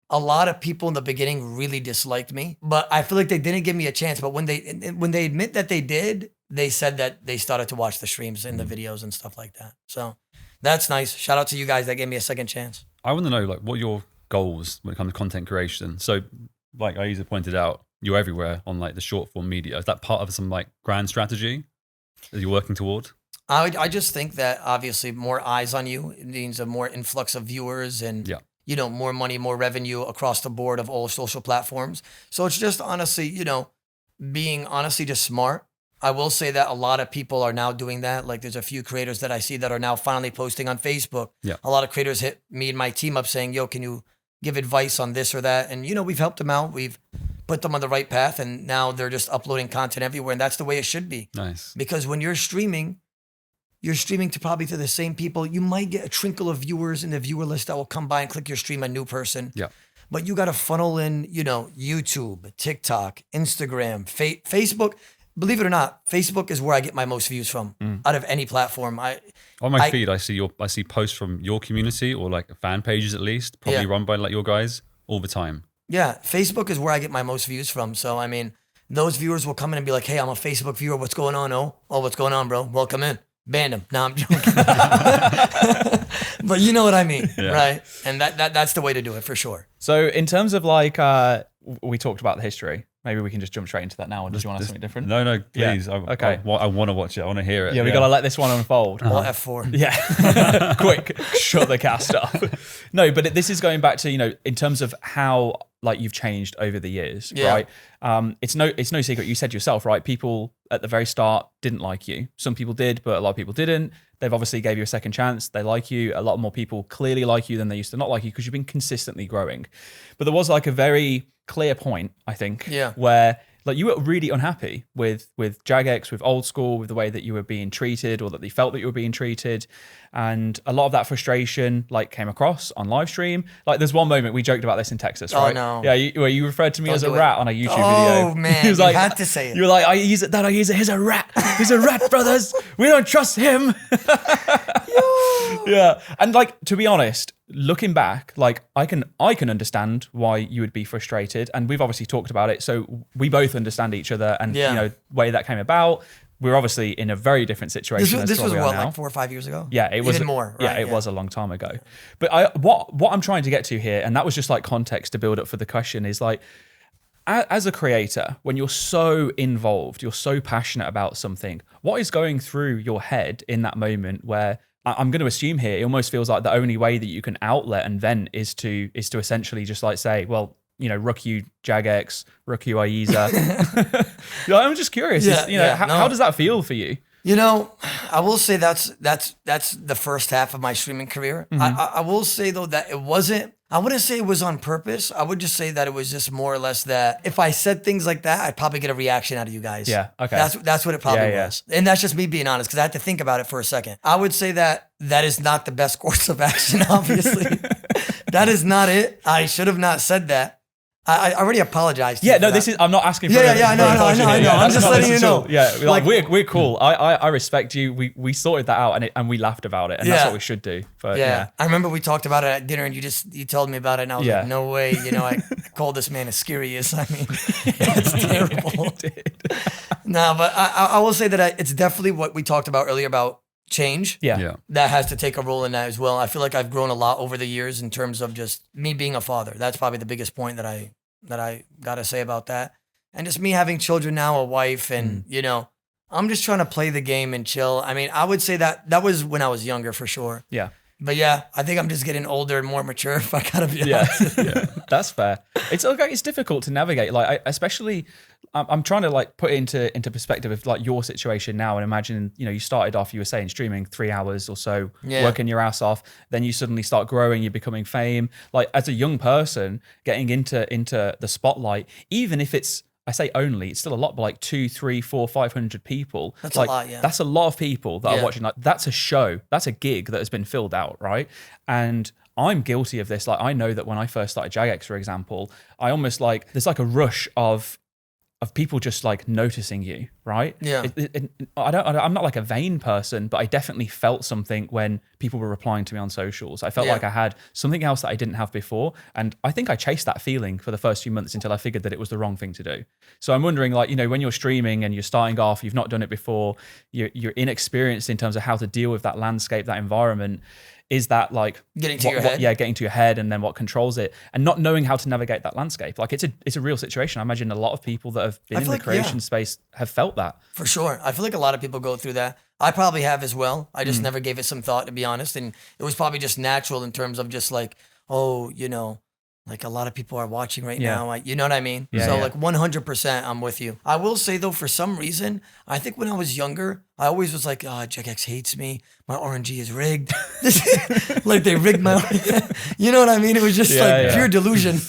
a lot of people in the beginning really disliked me, but I feel like they didn't give me a chance. But when they admit that they did, they said that they started to watch the streams and the videos and stuff like that. So that's nice. Shout out to you guys that gave me a second chance. I want to know like what are your goals when it comes to content creation. So like I usually pointed out, you're everywhere on like the short form media. Is that part of some like grand strategy that you're working toward? I just think that obviously more eyes on you, it means a more influx of viewers and more money, more revenue across the board of all social platforms. So it's just honestly, being honestly just smart. I will say that a lot of people are now doing that. Like there's a few creators that I see that are now finally posting on Facebook. Yeah. A lot of creators hit me and my team up saying, yo, can you give advice on this or that? And, we've helped them out. We've put them on the right path. And now they're just uploading content everywhere. And that's the way it should be. Nice. Because when you're streaming to probably to the same people. You might get a trickle of viewers in the viewer list that will come by and click your stream, a new person. Yeah. But you got to funnel in, YouTube, TikTok, Instagram, Facebook. Believe it or not, Facebook is where I get my most views from out of any platform. On my feed, I see posts from your community or like fan pages at least, probably run by like your guys all the time. Yeah, Facebook is where I get my most views from. So I mean, those viewers will come in and be like, "Hey, I'm a Facebook viewer. What's going on? Oh, what's going on, bro? Welcome in." Ban him. No, I'm joking. But you know what I mean, right? And that's the way to do it for sure. So in terms of like, we talked about the history. Maybe we can just jump straight into that now. Or do you want to something different? No, please. Yeah. Okay. I want to watch it. I want to hear it. Yeah, we got to let this one unfold. Well, F4. Yeah. Quick, shut the cast up. No, but this is going back to, in terms of how like you've changed over the years, right? It's no secret. You said yourself, right? People at the very start didn't like you. Some people did, but a lot of people didn't. They've obviously gave you a second chance. They like you. A lot more people clearly like you than they used to not like you because you've been consistently growing. But there was like a very clear point, I think, where like you were really unhappy with Jagex, with Old School, with the way that you were being treated or that they felt that you were being treated. And a lot of that frustration like came across on live stream. Like there's one moment we joked about this in Texas, right? Oh no. Yeah, where you referred to me as a rat on a YouTube video. Oh man, he was like, you had to say it. You were like, he's a rat. He's a rat, brothers. We don't trust him. Yeah. And like, to be honest, looking back, like I can understand why you would be frustrated. And we've obviously talked about it. So we both understand each other and, way that came about. we're obviously in a very different situation. This was what, like 4 or 5 years ago? Yeah, it was even more. Right? Yeah, it was a long time ago. But what I'm trying to get to here, and that was just like context to build up for the question, is like, as a creator, when you're so involved, you're so passionate about something, what is going through your head in that moment where I'm going to assume here, it almost feels like the only way that you can outlet and vent is to essentially just like say, well, you know, rook you Jagex, rook you Aiza. You know, I'm just curious. How does that feel for you? You know, I will say that's the first half of my streaming career. I will say though that it wasn't. I wouldn't say it was on purpose. I would just say that it was just more or less that if I said things like that, I'd probably get a reaction out of you guys. Yeah, okay. That's what it probably was. And that's just me being honest because I had to think about it for a second. I would say that is not the best course of action, obviously. That is not it. I should have not said that. I already apologized. Yeah, no, this is. I'm not asking for. I know. I'm just letting you know. Yeah, like we're cool. I respect you. We sorted that out and we laughed about it, and that's what we should do. But I remember we talked about it at dinner, and you told me about it, and I was like, no way. You know, I called this man Ascurius. I mean, it's terrible. No, but I will say that it's definitely what we talked about earlier about change. Yeah. That has to take a role in that as well. I feel like I've grown a lot over the years in terms of just me being a father. That's probably the biggest point that I gotta say about that. And just me having children now, a wife, and you know, I'm just trying to play the game and chill. I mean, I would say that was when I was younger for sure. Yeah. But yeah, I think I'm just getting older and more mature, if I gotta be honest. Yeah, that's fair. It's okay. It's difficult to navigate. Like, especially, I'm trying to like put it into perspective of like your situation now, and imagine, you know, you started off, you were saying streaming 3 hours or so, working your ass off. Then you suddenly start growing, you're becoming fame. Like as a young person, getting into the spotlight, even if it's, I say only, it's still a lot, but like 200, 300, 400, 500 people. That's like, a lot, yeah. That's a lot of people that are watching. Like that's a show, that's a gig that has been filled out, right? And I'm guilty of this. Like I know that when I first started Jagex, for example, I almost like, there's like a rush of people just like noticing you, right? Yeah. I'm not like a vain person, but I definitely felt something when people were replying to me on socials. I felt like I had something else that I didn't have before. And I think I chased that feeling for the first few months until I figured that it was the wrong thing to do. So I'm wondering, like, you know, when you're streaming and you're starting off, you've not done it before, you're inexperienced in terms of how to deal with that landscape, that environment. Is that like getting to your head? Yeah, getting to your head, and then what controls it, and not knowing how to navigate that landscape. Like it's a real situation. I imagine a lot of people that have been in the creation space have felt that. For sure. I feel like a lot of people go through that. I probably have as well. I just never gave it some thought, to be honest. And it was probably just natural in terms of just like, oh, you know, like a lot of people are watching right now. You know what I mean? Like 100% I'm with you. I will say though, for some reason, I think when I was younger, I always was like, oh, Jagex hates me. My RNG is rigged. Like they rigged my, you know what I mean? It was just pure delusion.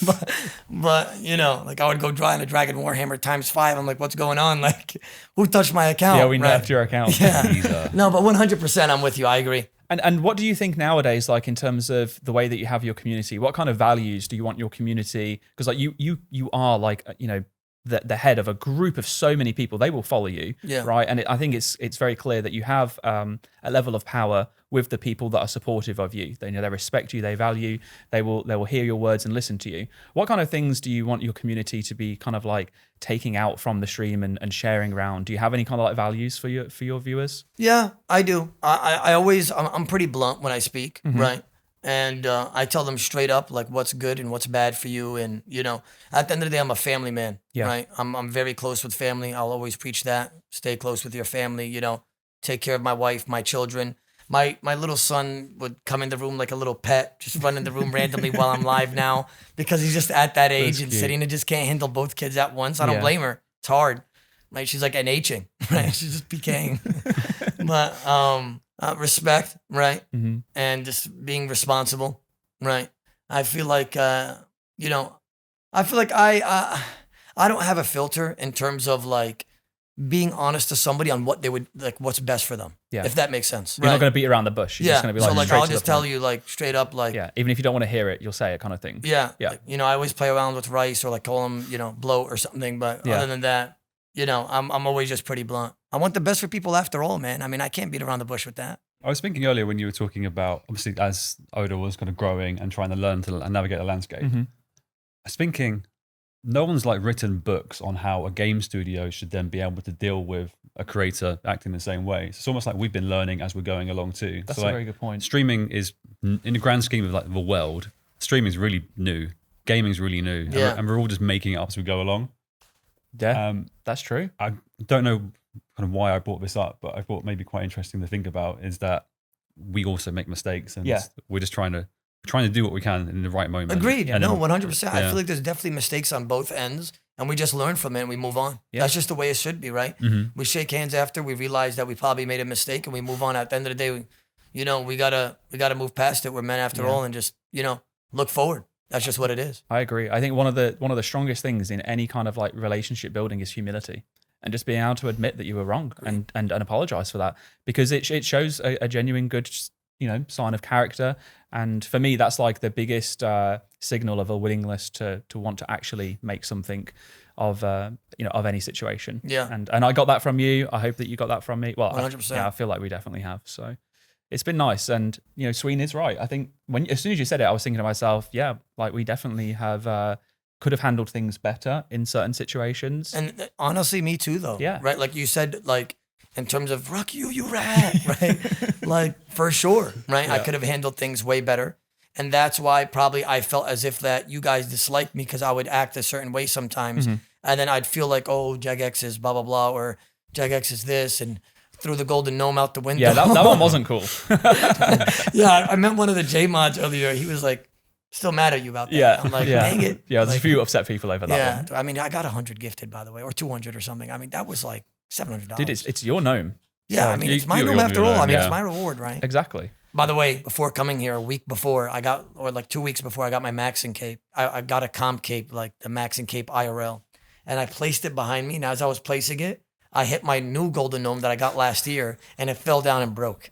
But you know, like I would go draw in a Dragon Warhammer ×5. I'm like, what's going on? Like who touched my account? Yeah, we nerfed your account. Yeah. No, but 100% I'm with you. I agree. And what do you think nowadays, like in terms of the way that you have your community? What kind of values do you want your community? Because like you are like, you know, the head of a group of so many people. They will follow you, right? And I think it's very clear that you have a level of power with the people that are supportive of you. They know they respect you, they value, they will hear your words and listen to you. What kind of things do you want your community to be kind of like taking out from the stream and sharing around? Do you have any kind of like values for your viewers? Yeah, I do. I'm pretty blunt when I speak, right? And I tell them straight up like what's good and what's bad for you. And you know, at the end of the day, I'm a family man, right? I'm very close with family. I'll always preach that. Stay close with your family. You know, take care of my wife, my children. My little son would come in the room like a little pet, just run in the room randomly while I'm live now because he's just at that age and sitting and just can't handle both kids at once. I don't blame her. It's hard. Right? She's like an aging, right? She's just became. But respect, right? And just being responsible, right? I feel like, you know, I feel like I don't have a filter in terms of like being honest to somebody on what they would like, what's best for them. Yeah. If that makes sense. You're not going to beat around the bush. You're just going to be like, so like I'll just tell you like straight up, like, even if you don't want to hear it, you'll say it kind of thing. Yeah. Like, you know, I always play around with rice or like call them, you know, bloat or something. But other than that, you know, I'm always just pretty blunt. I want the best for people after all, man. I mean, I can't beat around the bush with that. I was thinking earlier when you were talking about, obviously, as Oda was kind of growing and trying to learn to navigate the landscape, I was thinking, no one's like written books on how a game studio should then be able to deal with a creator acting the same way. So it's almost like we've been learning as we're going along too. That's so a very good point. Streaming is, in the grand scheme of like the world, streaming is really new. Gaming is really new. Yeah. And we're all just making it up as we go along. Yeah, that's true. I don't know kind of why I brought this up, but I thought maybe quite interesting to think about is that we also make mistakes, and we're just trying to do what we can in the right moment. Agreed. And no, then, 100%. I feel like there's definitely mistakes on both ends, and we just learn from it and we move on. Yeah. That's just the way it should be, right? We shake hands after we realize that we probably made a mistake, and we move on. At the end of the day, we gotta move past it. We're men after all, and just look forward. That's just what it is. I agree. I think one of the strongest things in any kind of like relationship building is humility, and just being able to admit that you were wrong and apologize for that, because it shows a genuine good sign of character. And for me, that's like the biggest signal of a willingness to want to actually make something of any situation. Yeah. And I got that from you. I hope that you got that from me. Well, 100%. I feel like we definitely have. So it's been nice. And Sween is right. I think as soon as you said it, I was thinking to myself, yeah, like we definitely have could have handled things better in certain situations. And honestly, me too, though. Yeah. Right. Like you said, like in terms of "Rock you rat," right? Like for sure, right? Yeah. I could have handled things way better, and that's why probably I felt as if that you guys disliked me because I would act a certain way sometimes, and then I'd feel like, oh, Jagex is blah blah blah, or Jagex is this, and threw the golden gnome out the window. Yeah, that one wasn't cool. Yeah, I met one of the J mods earlier. He was like, still mad at you about that. Yeah, I'm like, yeah. dang it. Yeah, there's like, a few upset people over that one. I mean, I got 100 gifted, by the way, or 200 or something. I mean, that was like $700. Dude, it's your gnome. Yeah, So I mean, you- it's my you- gnome you- after you all. know, I mean, yeah. it's my reward, right? Exactly. By the way, before coming here, a week before, like 2 weeks before I got my Maxing cape, I got a comp cape, like the Maxing cape IRL, and I placed it behind me. Now, as I was placing it, I hit my new golden gnome that I got last year, and it fell down and broke.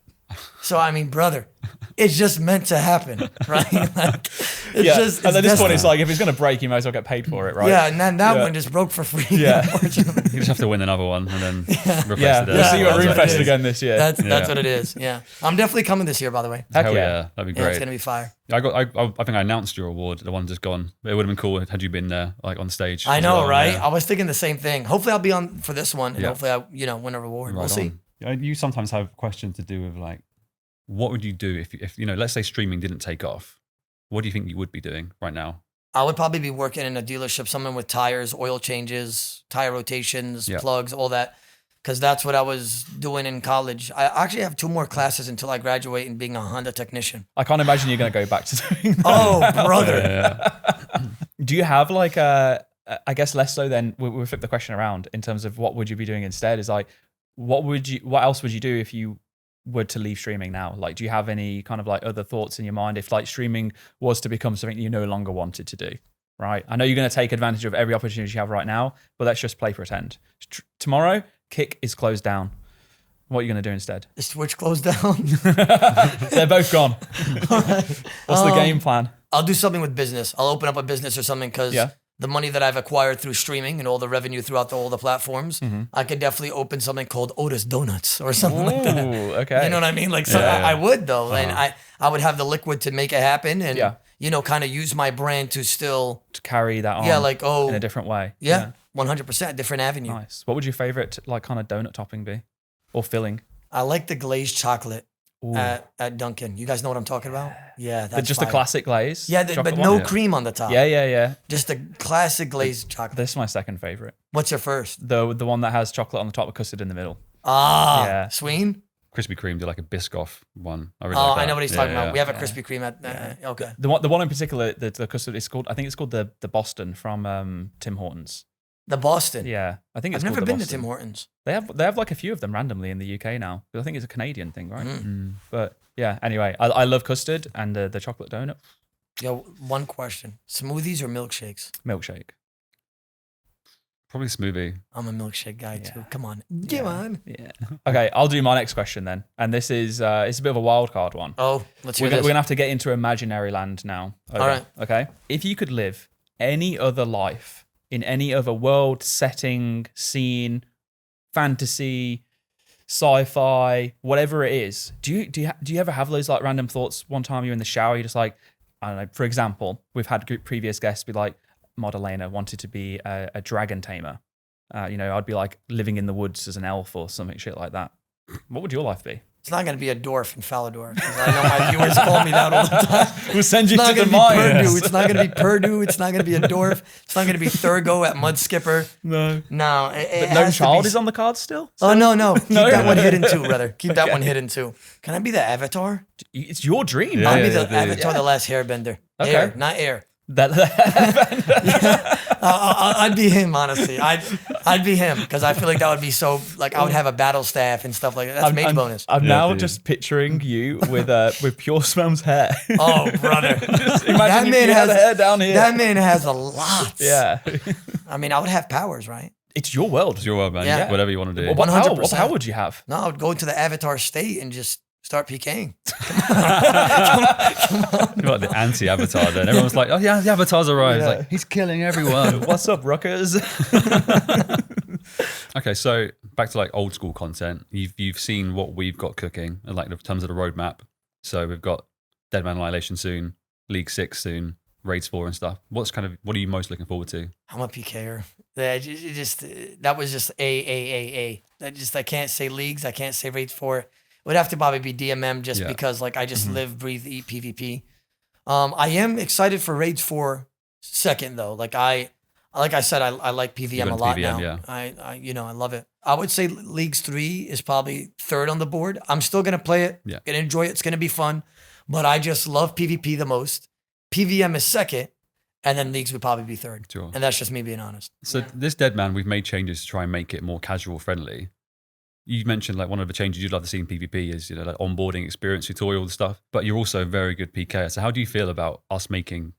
So, I mean, brother, it's just meant to happen, right? Like, it's and at this point, destiny. it's like, if it's going to break, you might as well get paid for it, right? Yeah, and then that Yeah. one just broke for free. Yeah. Unfortunately. You just have to win another one and then replace Yeah, it. we'll see you at that's what it RuneFest is. again this year. That's Yeah. what it is. Yeah, I'm definitely coming this year. By the way, Heck Hell yeah. yeah, that'd be yeah, great. it's gonna be fire. I think I announced your award, the one just gone. It would have been cool had you been there, like on stage. I as know, well, right? yeah. I was thinking the same thing. Hopefully, I'll be on for this one, and Yeah. hopefully, I win a reward. Right We'll see. on. You sometimes have questions to do with like, what would you do if let's say streaming didn't take off? What do you think you would be doing right now? I would probably be working in a dealership, someone with tires, oil changes, tire rotations, Yeah. plugs, all that. Because that's what I was doing in college. I actually have 2 more classes until I graduate in being a Honda technician. I can't imagine you're going to go back to doing that. Oh, brother. Yeah. Do you have like I guess less so then, we'll flip the question around in terms of what would you be doing instead, is like, what else would you do if you were to leave streaming now? Like, do you have any kind of like other thoughts in your mind if like streaming was to become something you no longer wanted to do, right? I know you're going to take advantage of every opportunity you have right now, but let's just play pretend. Tomorrow, Kick is closed down. What are you going to do instead? Is Twitch closed down? They're both gone. What's the game plan? I'll do something with business. I'll open up a business or something because Yeah. the money that I've acquired through streaming and all the revenue throughout all the platforms, Mm-hmm. I could definitely open something called Otis Donuts or something like that. Ooh, okay. You know what I mean? Like, so Yeah, yeah. I would though, and I would have the liquid to make it happen, and Yeah. kind of use my brand to still, To carry that on in a different way. 100% different avenue. Nice. What would your favorite like kind of donut topping be, or filling? I like the glazed chocolate Ooh. at Dunkin'. You guys know what I'm talking about? Yeah, that's Just fire. the classic glaze. Yeah, chocolate but no one? cream on the top. Yeah. Just the classic glazed chocolate. This is my second favorite. What's your first? The one that has chocolate on the top with custard in the middle. Ah, Yeah. Sween. Krispy Kreme do like a Biscoff one. I really Oh, like that. I know what he's talking about. We have a Yeah. Krispy Kreme at okay. The one in particular, the custard is called. I think it's called the Boston from Tim Hortons. The Boston. Yeah, I think it's. I've never called the been to Boston. Tim Hortons. They have like a few of them randomly in the UK now. But I think it's a Canadian thing, right? But yeah. Anyway, I love custard and the chocolate donut Yo, one question: smoothies or milkshakes? milkshake. Probably smoothie. I'm a milkshake guy too. Yeah. Come on, come on. Yeah. Okay, I'll do my next question then, and this is it's a bit of a wild card one. Oh, let's hear We're this. gonna have to get into imaginary land now. Okay. All right. Okay. If you could live any other life in any other world, setting, scene, fantasy, sci-fi, whatever it is, do you ever have those like random thoughts? One time you're in the shower, you're just like, I don't know. For example, we've had previous guests be like, Mod Elena wanted to be a dragon tamer. I'd be like living in the woods as an elf or something shit like that. What would your life be? It's not going to be a dwarf in Falador, because I know my viewers call me that all the time. We'll send you It's not to the going to be mines. Purdue. It's not going to be Purdue. It's not going to be a dwarf. It's not going to be Thurgo at Mudskipper. No. No. But no child is on the card still? Oh, no. Keep No? that one hidden too, brother. Keep that one hidden too. Can I be the Avatar? It's your dream. Yeah, I'll man. be the yeah. Avatar, the last hairbender. Okay. Air, not air. That I'd be him, honestly. I'd be him, because I feel like that would be so, like, I would have a battle staff and stuff like that. That's mage bonus. I'm Yeah, now dude. just picturing you with Pure Smell's hair. Oh, brother. Just That imagine man you had has hair down here. That man has a lot. Yeah. I mean, I would have powers, right? It's your world. It's your world, man. Yeah. Whatever you want to do. What power 100%. would you have? No, I would go into the Avatar state and just start PKing. You're like the anti-Avatar then. Everyone's like, oh yeah, the Avatar's arrived. Yeah. It's like, he's killing everyone. What's up, Ruckers? Okay, so back to like old school content. You've seen what we've got cooking, like in terms of the roadmap. So we've got Dead Man Annihilation soon, League 6 soon, Raids 4 and stuff. What are you most looking forward to? I'm a PKer. That was just a. I can't say leagues. I can't say Raids 4. It would have to probably be DMM, just Yeah. because like I just live, breathe, eat PvP. I am excited for Raids 4 second though. Like I said, I like PVM a went lot PVM, now. yeah. I love it. I would say Leagues 3 is probably third on the board. I'm still gonna play it. Yeah. Gonna enjoy it. It's gonna be fun. But I just love PvP the most. PVM is second, and then Leagues would probably be third. Sure. And that's just me being honest. So this Dead Man, we've made changes to try and make it more casual friendly. You mentioned like one of the changes you'd love to see in PvP is, like onboarding experience, tutorial and stuff, but you're also a very good PK. So how do you feel about us making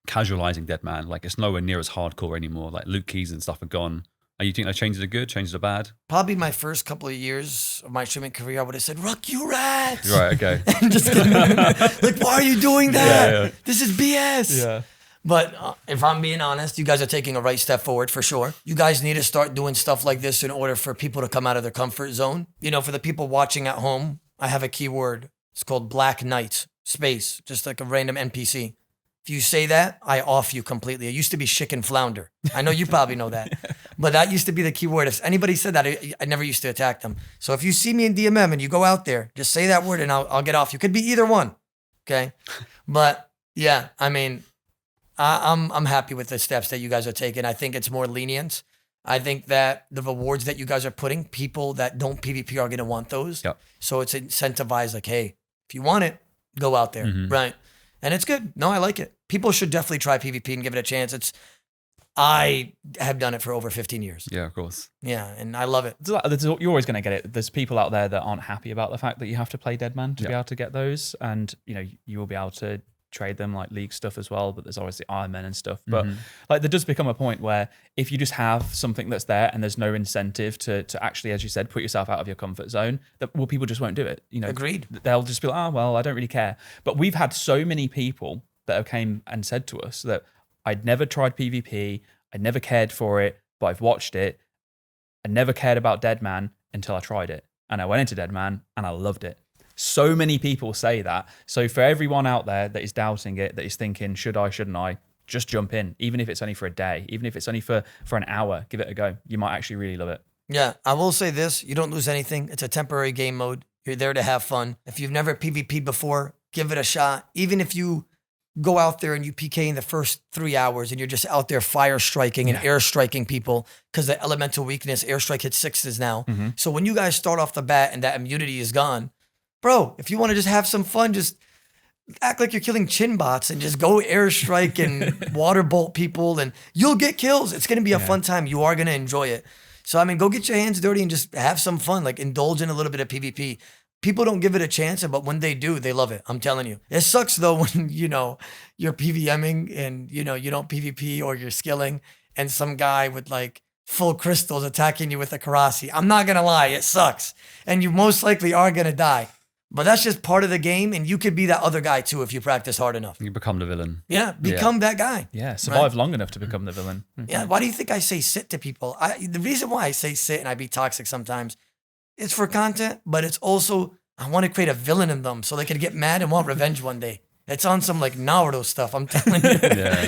casualizing Dead Man? Like it's nowhere near as hardcore anymore. Like loot keys and stuff are gone. Are you think that changes are good, changes are bad? Probably my first couple of years of my streaming career, I would have said, "Ruck, you rats!" Right, okay. And just like, why are you doing that? Yeah. This is BS. Yeah. But if I'm being honest, you guys are taking a right step forward for sure. You guys need to start doing stuff like this in order for people to come out of their comfort zone. For the people watching at home, I have a keyword. It's called Black Knight, space, just like a random NPC. If you say that, I off you completely. It used to be chicken flounder. I know you probably know that. But that used to be the keyword. If anybody said that, I never used to attack them. So if you see me in DMM and you go out there, just say that word and I'll get off you. Could be either one. Okay? But yeah, I mean, I'm happy with the steps that you guys are taking. I think it's more lenient. I think that the rewards that you guys are putting, people that don't PvP are going to want those. Yep. So it's incentivized like, hey, if you want it, go out there. Mhm. Right. And it's good. No, I like it. People should definitely try PvP and give it a chance. I have done it for over 15 years. Yeah, of course. Yeah. And I love it. You're always going to get it. There's people out there that aren't happy about the fact that you have to play Dead Man to be able to get those. And, you will be able to trade them like league stuff as well, but there's obviously Iron Men and stuff. But like there does become a point where if you just have something that's there and there's no incentive to actually, as you said, put yourself out of your comfort zone, people just won't do it. Agreed. They'll just be like, oh, well, I don't really care. But we've had so many people that have came and said to us that I'd never tried PvP, I never cared for it, but I've watched it. I never cared about Dead Man until I tried it. And I went into Dead Man and I loved it. So many people say that. So for everyone out there that is doubting it, that is thinking, should I, shouldn't I, just jump in. Even if it's only for a day, even if it's only for an hour, give it a go. You might actually really love it. Yeah, I will say this. You don't lose anything. It's a temporary game mode. You're there to have fun. If you've never PvP'd before, give it a shot. Even if you go out there and you PK in the first 3 hours and you're just out there fire striking and air striking people because the elemental weakness, airstrike hits 6s now. So when you guys start off the bat and that immunity is gone, bro, if you want to just have some fun, just act like you're killing chin bots and just go airstrike and water bolt people and you'll get kills. It's going to be a fun time. You are going to enjoy it. So, I mean, go get your hands dirty and just have some fun, like indulge in a little bit of PvP. People don't give it a chance, but when they do, they love it. I'm telling you. It sucks though when, you're PVMing and, you don't PvP or you're skilling and some guy with like full crystals attacking you with a Karasi. I'm not going to lie. It sucks. And you most likely are going to die. But that's just part of the game, and you could be that other guy too if you practice hard enough. You become the villain. Yeah, become that guy. Yeah, survive long enough to become the villain. Yeah, why do you think I say sit to people? The reason why I say sit and I be toxic sometimes, it's for content, but it's also I want to create a villain in them so they can get mad and want revenge one day. It's on some like Naruto stuff. I'm telling you.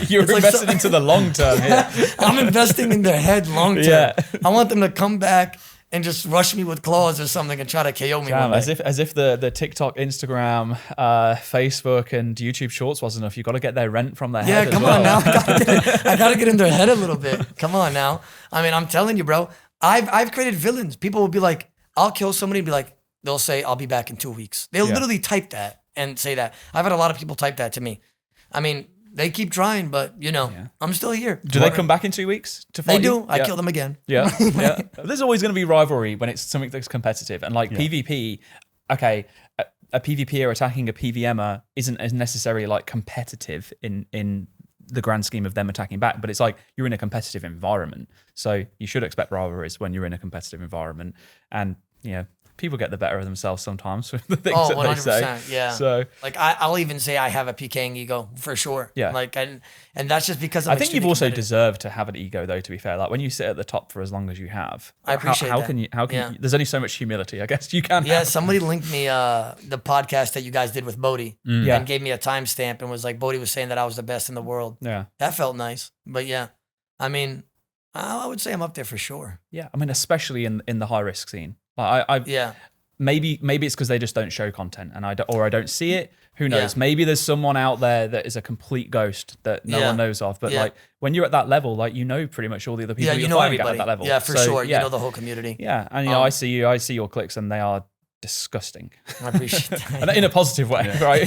You're It's like invested into the long term here. I'm investing in their head long term. Yeah. I want them to come back and just rush me with claws or something and try to KO me. Damn, one day. as if the TikTok, Instagram, Facebook, and YouTube Shorts wasn't enough. You got to get their rent from their head. Come on now. I gotta get in their head a little bit. Come on now. I mean, I'm telling you, bro. I've created villains. People will be like, I'll kill somebody and be like, they'll say, I'll be back in 2 weeks. They'll literally type that and say that. I've had a lot of people type that to me. I mean, they keep trying, but I'm still here. Do they come back in 2 weeks to fight They do. you? I kill them again. Yeah. There's always going to be rivalry when it's something that's competitive. And like PvP, okay, a PvPer attacking a PvMer isn't as necessarily like competitive in the grand scheme of them attacking back, but it's like you're in a competitive environment. So you should expect rivalries when you're in a competitive environment. And, people get the better of themselves sometimes with the things that 100%, they say. yeah. So like I'll even say I have a PKing ego for sure. Yeah. Like and that's just because I think you've also deserved to have an ego, though. To be fair, like when you sit at the top for as long as you have, I appreciate how that. can you? How can you? There's only so much humility, I guess. You can. Yeah, have. somebody linked me the podcast that you guys did with Bodhi and gave me a timestamp and was like, Bodhi was saying that I was the best in the world. Yeah, that felt nice. But yeah, I mean, I would say I'm up there for sure. Yeah, I mean, especially in the high risk scene. Like Maybe it's because they just don't show content, and I don't see it. Who knows? Yeah. Maybe there's someone out there that is a complete ghost that no one knows of. But like when you're at that level, like pretty much all the other people you're fighting at that level. Yeah, for sure. You know the whole community. Yeah, and I see your clicks, and they are disgusting. I appreciate that. And in a positive way, right?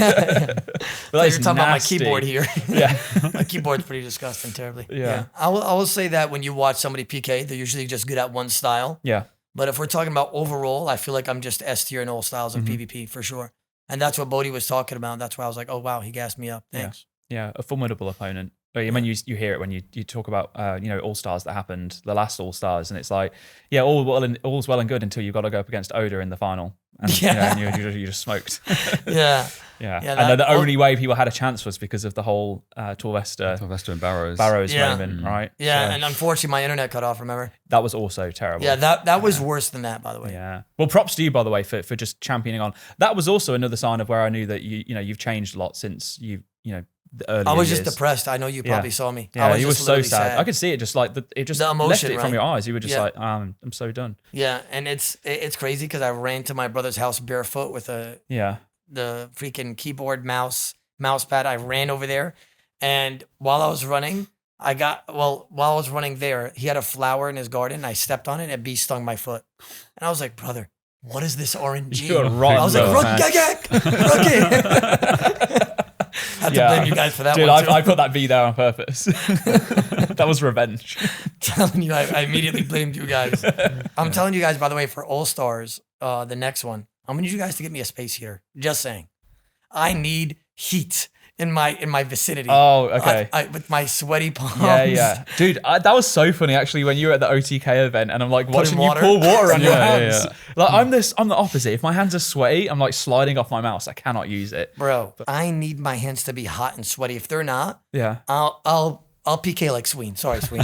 But you're talking about my keyboard here. Yeah, my keyboard's pretty disgusting, terribly. Yeah. I will say that when you watch somebody PK, they're usually just good at one style. Yeah. But if we're talking about overall, I feel like I'm just S tier in all styles of PvP for sure. And that's what Bodhi was talking about. That's why I was like, oh, wow, he gassed me up. Thanks. Yeah, a formidable opponent. I mean, you hear it when you talk about All Stars that happened, the last All Stars, and it's like, all's well and good until you've got to go up against Oda in the final, and, and you just smoked. Yeah. And the only way people had a chance was because of the whole Torvesta and Barrows Raymond, right? Yeah, So and unfortunately my internet cut off. Remember? that was also terrible. Yeah, that was worse than that, by the way. Yeah. Well, props to you, by the way, for just championing on. That was also another sign of where I knew that you've changed a lot since the early I was years. just depressed. I know you probably saw me. Yeah, I was you were just so literally sad. I could see it, just like it just the emotion, left it from right? your eyes. You were just Yeah. like, I'm so done. Yeah, and it's crazy because I ran to my brother's house barefoot with the freaking keyboard mouse pad. I ran over there, and while I was running, while I was running there, he had a flower in his garden. I stepped on it, and a bee stung my foot, and I was like, brother, what is this RNG? You're right. I was like, Rook. I have to blame you guys for that Dude, one too. I put that V there on purpose. That was revenge. Telling you, I immediately blamed you guys. I'm telling you guys, by the way, for All Stars, the next one, I'm gonna need you guys to get me a space heater. Just saying, I need heat in my vicinity. Oh, okay. With my sweaty palms. Yeah. Dude, that was so funny actually when you were at the OTK event and I'm like watching you water. pour water on your hands. Yeah. Like I'm the opposite. If my hands are sweaty, I'm like sliding off my mouse. I cannot use it. Bro, I need my hands to be hot and sweaty. If they're not, Yeah. I'll PK like Sween. Sorry, Sween.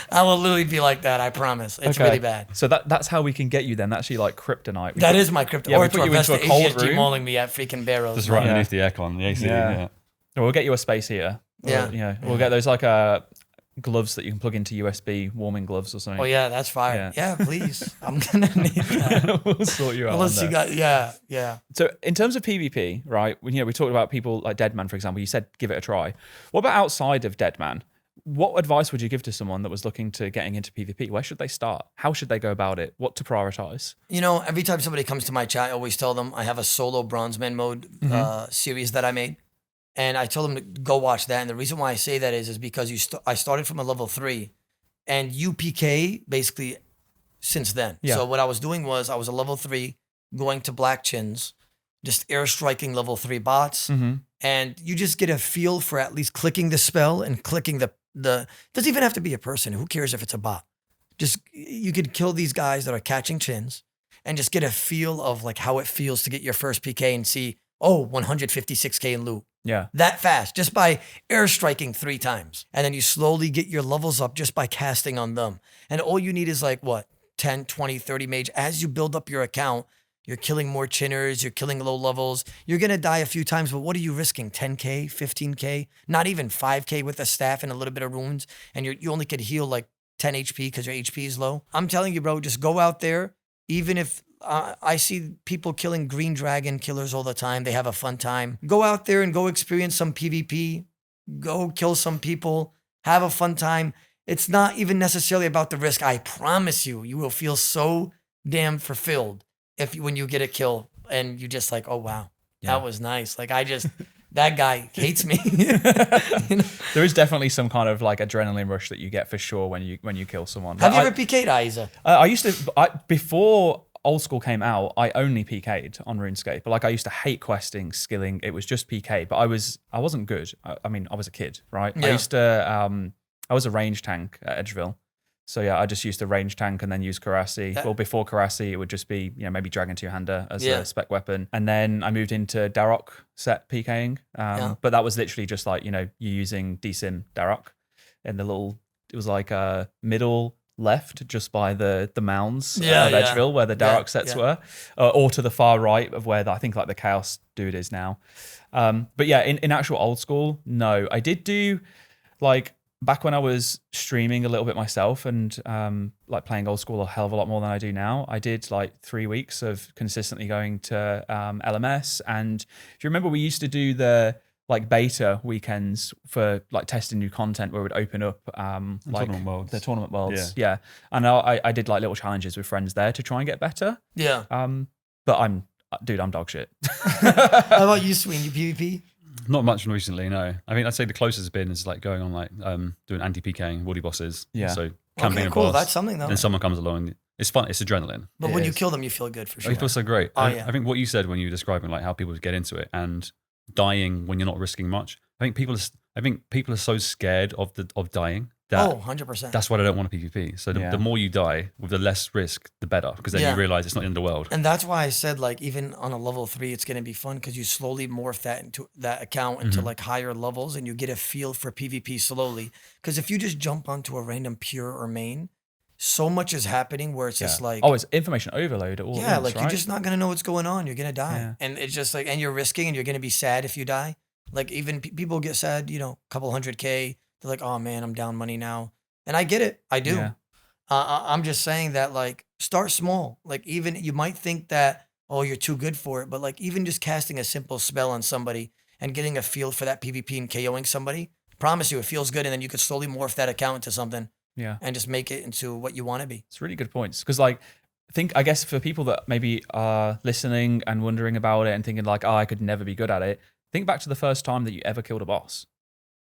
I will literally be like that. I promise. It's really bad. So that's how we can get you then. That's your like kryptonite. That is my kryptonite. Yeah, Or we put you into a cold AGSG room. mauling me at freaking Barrows. Just right underneath the aircon, the AC. Yeah. We'll get you a space heater. Yeah. We'll get those like gloves that you can plug into USB, warming gloves or something. Oh yeah, that's fire. Yeah, please. I'm gonna need that. We'll sort you out. Unless you got, yeah. So in terms of PvP, right? We talked about people like Deadman, for example. You said give it a try. What about outside of Deadman? What advice would you give to someone that was looking to getting into PvP? Where should they start? How should they go about it? What to prioritize? Every time somebody comes to my chat, I always tell them I have a solo Bronzeman mode series that I made. And I told them to go watch that. And the reason why I say that is because I started from a level 3 and you PK basically since then. Yeah. So what I was doing was I was a level 3 going to black chins, just airstriking level 3 bots. And you just get a feel for at least clicking the spell and clicking the doesn't even have to be a person. Who cares if it's a bot? Just, you could kill these guys that are catching chins and just get a feel of like how it feels to get your first PK and see, 156K in loot. Yeah. That fast, just by airstriking 3 times. And then you slowly get your levels up just by casting on them. And all you need is like, 10, 20, 30 mage. As you build up your account, You're killing more chinners. You're killing low levels. You're going to die a few times, but what are you risking? 10K, 15K, not even 5K with a staff and a little bit of runes. And you only could heal like 10 HP because your HP is low. I'm telling you, bro, just go out there. Even if I see people killing green dragon killers all the time. They have a fun time. Go out there and go experience some PvP. Go kill some people. Have a fun time. It's not even necessarily about the risk. I promise you, you will feel so damn fulfilled when you get a kill and you just like, oh wow, that was nice. Like that guy hates me. You know? There is definitely some kind of like adrenaline rush that you get for sure when you kill someone. Have you ever PK'd, Aiza? I used to before Old School came out. I only PK'd on RuneScape, but like I used to hate questing, skilling. It was just PK, but I wasn't good. I mean, I was a kid, right? Yeah. I used to. I was a range tank at Edgeville. So yeah, I just used to range tank and then use Karasi. Well, before Karasi, it would just be, maybe Dragon Two-Hander as a spec weapon. And then I moved into Darok set PKing. But that was literally just like, you're using DSIM Darok in it was like a middle left just by the mounds of Edgeville where the Darok sets were, or to the far right of where I think like the Chaos dude is now. But yeah, in actual Old School, no. I did do like, back when I was streaming a little bit myself and like playing Old School a hell of a lot more than I do now, I did like 3 weeks of consistently going to LMS. And if you remember, we used to do the like beta weekends for like testing new content where we'd open up like the tournament worlds. Yeah. And I did like little challenges with friends there to try and get better. Yeah. But I'm dog shit. How about you, Sween? You PvP? Not much recently, no. I mean, I'd say the closest has been is like going on like doing anti-PKing, Woody bosses. Yeah. So camping a boss. That's something though. And someone comes along. It's fun. It's adrenaline. But when you kill them, you feel good for sure. You feel so great. I think what you said when you were describing like how people get into it and dying when you're not risking much. I think people are so scared of dying. That, 100%. That's why I don't want a PvP. So the more you die with the less risk, the better, because then you realize it's not in the world. And that's why I said like even on a level 3, it's going to be fun because you slowly morph that account into like higher levels and you get a feel for PvP slowly. Because if you just jump onto a random pure or main, so much is happening where it's just like it's information overload at all. Yeah, like you're just not going to know what's going on. You're going to die, and it's just like and you're risking and you're going to be sad if you die. Like even people get sad, a couple 100K. They're like, oh man, I'm down money now. And I get it. I do. Yeah. I'm just saying that like start small. Like even you might think that, oh, you're too good for it. But like even just casting a simple spell on somebody and getting a feel for that PvP and KOing somebody, promise you it feels good. And then you could slowly morph that account into something and just make it into what you want to be. It's really good points. Because like, I guess for people that maybe are listening and wondering about it and thinking like, oh, I could never be good at it. Think back to the first time that you ever killed a boss.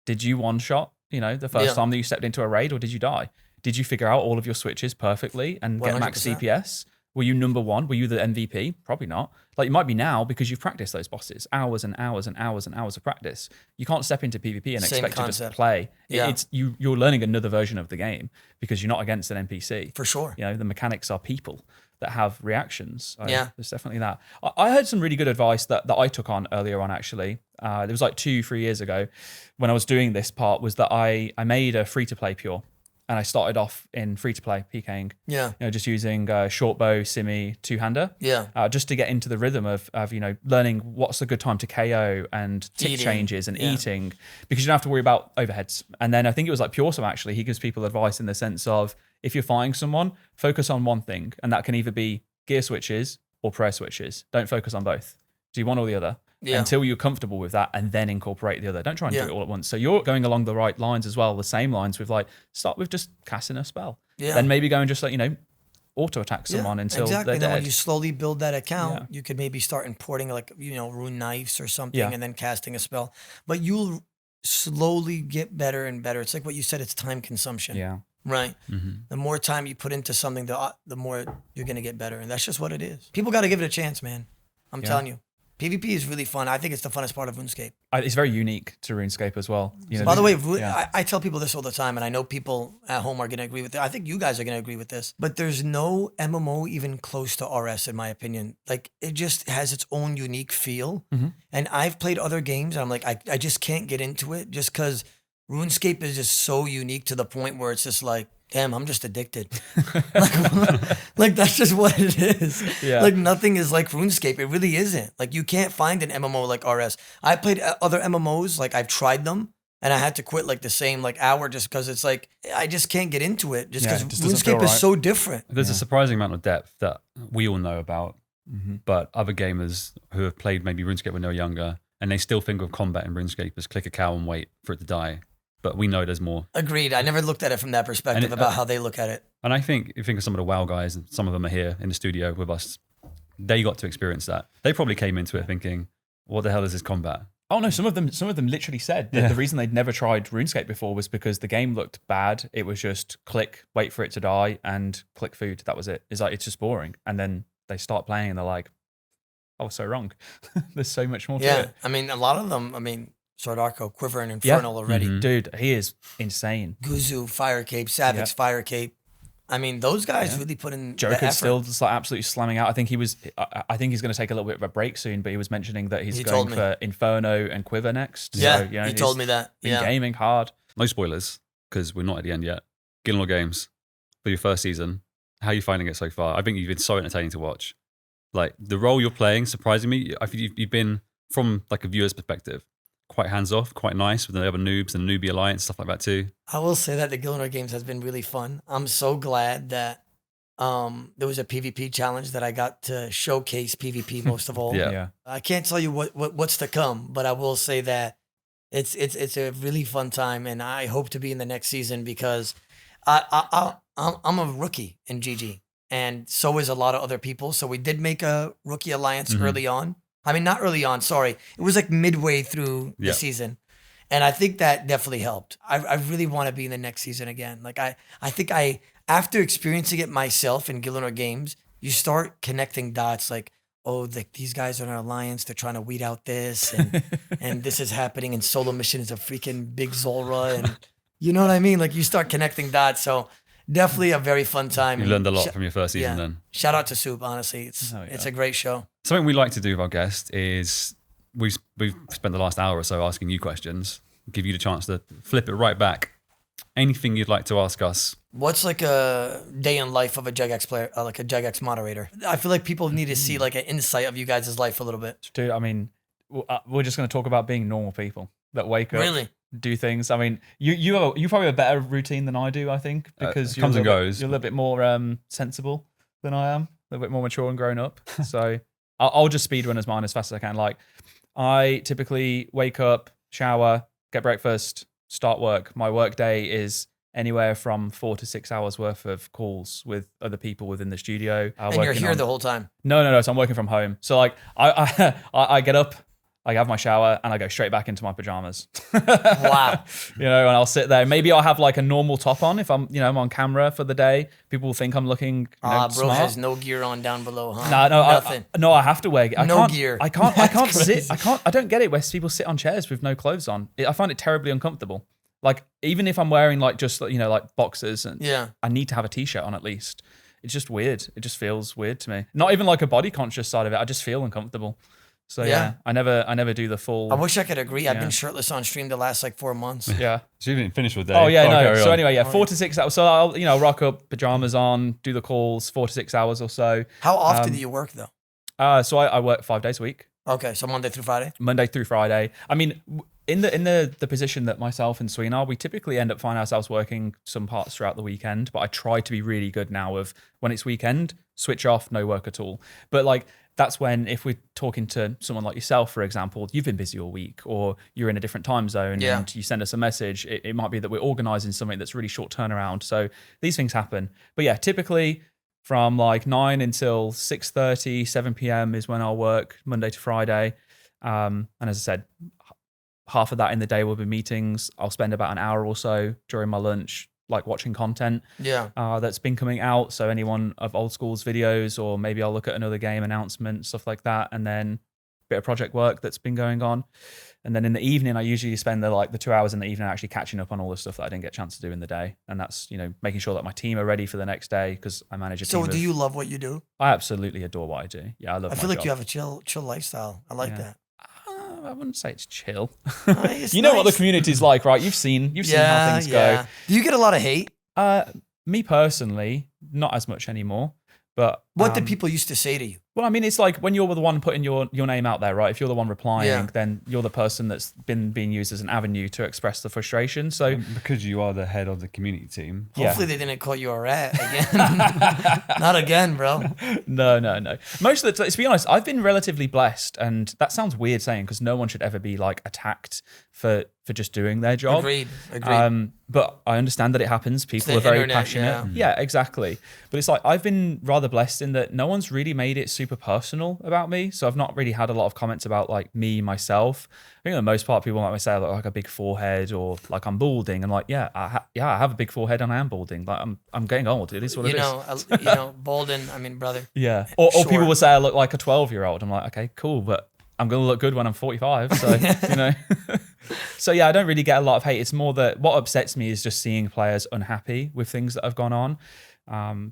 Did you one shot? The first time that you stepped into a raid, or did you die? Did you figure out all of your switches perfectly and 100%. Get max CPS? Were you number one? Were you the MVP? Probably not. Like you might be now because you've practiced those bosses, hours and hours and hours and hours of practice. You can't step into PvP and expect to just play. Yeah. You're learning another version of the game because you're not against an NPC. For sure. The mechanics are people that have reactions. So there's definitely that. I heard some really good advice that I took on earlier on actually. It was like 2-3 years ago when I was doing this part was that I made a free-to-play pure and I started off in free-to-play PKing. Yeah. Just using short bow, simmy, two-hander. Yeah. Just to get into the rhythm of learning what's a good time to KO and tick changes and eating because you don't have to worry about overheads. And then I think it was like Puresome actually. He gives people advice in the sense of if you're fighting someone, focus on one thing. And that can either be gear switches or prayer switches. Don't focus on both. Do you want all the other? Yeah. Until you're comfortable with that and then incorporate the other. Don't try and do it all at once. So you're going along the right lines as well, the same lines with like, start with just casting a spell. Yeah. Then maybe go and just like, auto attack someone until they're dead. Then when you slowly build that account, you could maybe start importing like, rune knives or something and then casting a spell. But you'll slowly get better and better. It's like what you said, it's time consumption. Yeah. Right. Mm-hmm. The more time you put into something, the more you're going to get better. And that's just what it is. People got to give it a chance, man. I'm telling you. PvP is really fun. I think it's the funnest part of RuneScape. It's very unique to RuneScape as well. By the way, I tell people this all the time, and I know people at home are going to agree with it. I think you guys are going to agree with this. But there's no MMO even close to RS, in my opinion. Like, it just has its own unique feel. Mm-hmm. And I've played other games, and I'm like, I just can't get into it just because RuneScape is just so unique to the point where it's just like, damn, I'm just addicted. like that's just what it is. Yeah. Like nothing is like RuneScape. It really isn't. Like you can't find an MMO like RS. I played other MMOs, like I've tried them and I had to quit like the same like hour just because it's like, I just can't get into it just because RuneScape is so different. There's a surprising amount of depth that we all know about, but other gamers who have played maybe RuneScape when they were younger and they still think of combat in RuneScape as click a cow and wait for it to die. But we know there's more. Agreed. I never looked at it from that perspective about how they look at it. And I think, if you think of some of the WoW guys, and some of them are here in the studio with us, they got to experience that. They probably came into it thinking, what the hell is this combat? Oh no, some of them literally said that the reason they'd never tried RuneScape before was because the game looked bad. It was just click, wait for it to die, and click food. That was it. It's like, it's just boring. And then they start playing and they're like, I was so wrong. There's so much more to it. I mean, a lot of them, Sword Arco, Quiver, and Infernal already. Dude, he is insane. Guzu, Fire Cape, Savix, Fire Cape. I mean, those guys really put in the effort. Joker's still just like absolutely slamming out. I think he's going to take a little bit of a break soon, but he was mentioning that he's going for Inferno and Quiver next. Yeah, so, he told me that. Been gaming hard. No spoilers, because we're not at the end yet. Gilmore Games, for your first season, how are you finding it so far? I think you've been so entertaining to watch. Like, the role you're playing, surprising me, I think you've been, from like a viewer's perspective, quite hands-off, quite nice with the other noobs and the Newbie Alliance, stuff like that too. I will say that the Gilmore Games has been really fun. I'm so glad that there was a PvP challenge that I got to showcase PvP most of all. Yeah. I can't tell you what's to come, but I will say that it's a really fun time, and I hope to be in the next season because I'm a rookie in GG, and so is a lot of other people. So we did make a rookie alliance early on. I mean, not early on, sorry. It was like midway through the season. And I think that definitely helped. I really want to be in the next season again. Like I think after experiencing it myself in Gilmore Games, you start connecting dots like, oh, these guys are in our alliance. They're trying to weed out this. And this is happening. And solo mission is a freaking big Zulrah. And you know what I mean? Like you start connecting dots. So definitely a very fun time. You learned a lot from your first season then. Shout out to Soup, honestly. It's a great show. Something we like to do with our guests is we've spent the last hour or so asking you questions, give you the chance to flip it right back. Anything you'd like to ask us? What's like a day in life of a Jagex player, like a Jagex moderator? I feel like people need to see like an insight of you guys' life a little bit. Dude, I mean, we're just going to talk about being normal people that wake up. Really? Do things. I mean, you probably have a better routine than I do, I think, because comes and goes. You're a little bit more sensible than I am, a little bit more mature and grown up. So I'll just speedrun as mine as fast as I can. Like, I typically wake up, shower, get breakfast, start work. My work day is anywhere from 4 to 6 hours worth of calls with other people within the studio. And you're here the whole time? No. So I'm working from home. So like I get up, I have my shower, and I go straight back into my pajamas. Wow. And I'll sit there. Maybe I'll have like a normal top on if I'm on camera for the day. People will think I'm looking bro smart. Has no gear on down below, huh? No, nothing. I have to wear. No gear. I can't sit. I don't get it where people sit on chairs with no clothes on. I find it terribly uncomfortable. Like, even if I'm wearing like just like boxers, and I need to have a t-shirt on at least. It's just weird. It just feels weird to me. Not even like a body conscious side of it. I just feel uncomfortable. So I never do the full. I wish I could agree. I've been shirtless on stream the last like 4 months. Yeah. So you didn't finish with that. Oh yeah, no. So anyway, 4 to 6 hours. So I'll rock up, pajamas on, do the calls, 4 to 6 hours or so. How often do you work though? So I work 5 days a week. Okay, so Monday through Friday. Monday through Friday. I mean, in the position that myself and Sween are, we typically end up finding ourselves working some parts throughout the weekend. But I try to be really good now of when it's weekend, switch off, no work at all. But like, that's when, if we're talking to someone like yourself, for example, you've been busy all week, or you're in a different time zone and you send us a message, it might be that we're organizing something that's really short turnaround. So these things happen. But yeah, typically from like 9 until 6:30, 7 p.m. is when I'll work Monday to Friday. And as I said, half of that in the day will be meetings. I'll spend about an hour or so during my lunch like watching content that's been coming out. So anyone of old school's videos, or maybe I'll look at another game announcement, stuff like that, and then a bit of project work that's been going on. And then in the evening, I usually spend the 2 hours in the evening actually catching up on all the stuff that I didn't get a chance to do in the day. And that's, making sure that my team are ready for the next day, because I manage a team. So do you love what you do? I absolutely adore what I do. Yeah, I love it. I feel like you have a chill lifestyle. I like that. I wouldn't say it's chill. It's you know what the nice. community's like, right? You've seen how things go. Do you get a lot of hate? Me personally, not as much anymore. But What did people used to say to you? Well, I mean, it's like when you're the one putting your name out there, right? If you're the one replying, then you're the person that's been being used as an avenue to express the frustration. So because you are the head of the community team. Hopefully they didn't call you a rat again. Not again, bro. No. Most of the time, to be honest, I've been relatively blessed, and that sounds weird saying because no one should ever be like attacked for just doing their job. Agreed. But I understand that it happens. People are very internet, passionate. Yeah, exactly. But it's like I've been rather blessed in that no one's really made it super personal about me. So I've not really had a lot of comments about like me, myself. I think for the most part, people might say I look like a big forehead or like I'm balding. And like, I have a big forehead and I am balding. Like I'm getting old. It is what it is. You know, balding, I mean, brother. Yeah. Or people will say I look like a 12-year-old. I'm like, okay, cool. But I'm going to look good when I'm 45. So, you know. So yeah, I don't really get a lot of hate. It's more that what upsets me is just seeing players unhappy with things that have gone on.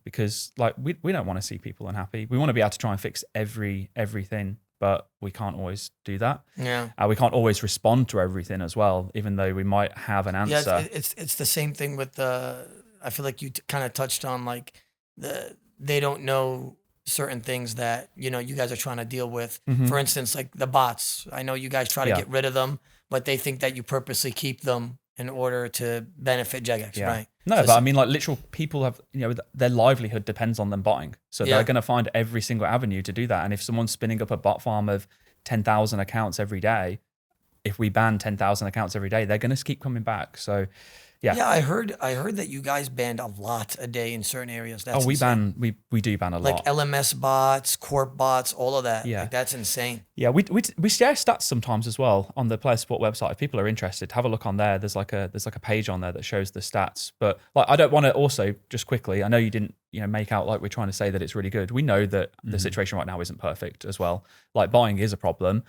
Because like we don't want to see people unhappy. We want to be able to try and fix everything, but we can't always do that. Yeah. We can't always respond to everything as well, even though we might have an answer. Yeah, it's the same thing with the. I feel like you kind of touched on like they don't know certain things that you guys are trying to deal with. Mm-hmm. For instance, like the bots. I know you guys try to get rid of them, but they think that you purposely keep them in order to benefit Jagex, right? No, but I mean, like literal people have, their livelihood depends on them botting. So they're going to find every single avenue to do that. And if someone's spinning up a bot farm of 10,000 accounts every day, if we ban 10,000 accounts every day, they're going to keep coming back. So yeah. I heard that you guys banned a lot a day in certain areas. That's we insane. we do ban a like lot. LMS bots, corp bots, all of that. Yeah. Like, that's insane. Yeah, we share stats sometimes as well on the player support website. If people are interested, have a look on there. There's like a page on there that shows the stats. But like, I don't want to also just quickly. I know you didn't make out like we're trying to say that it's really good. We know that the situation right now isn't perfect as well. Like buying is a problem.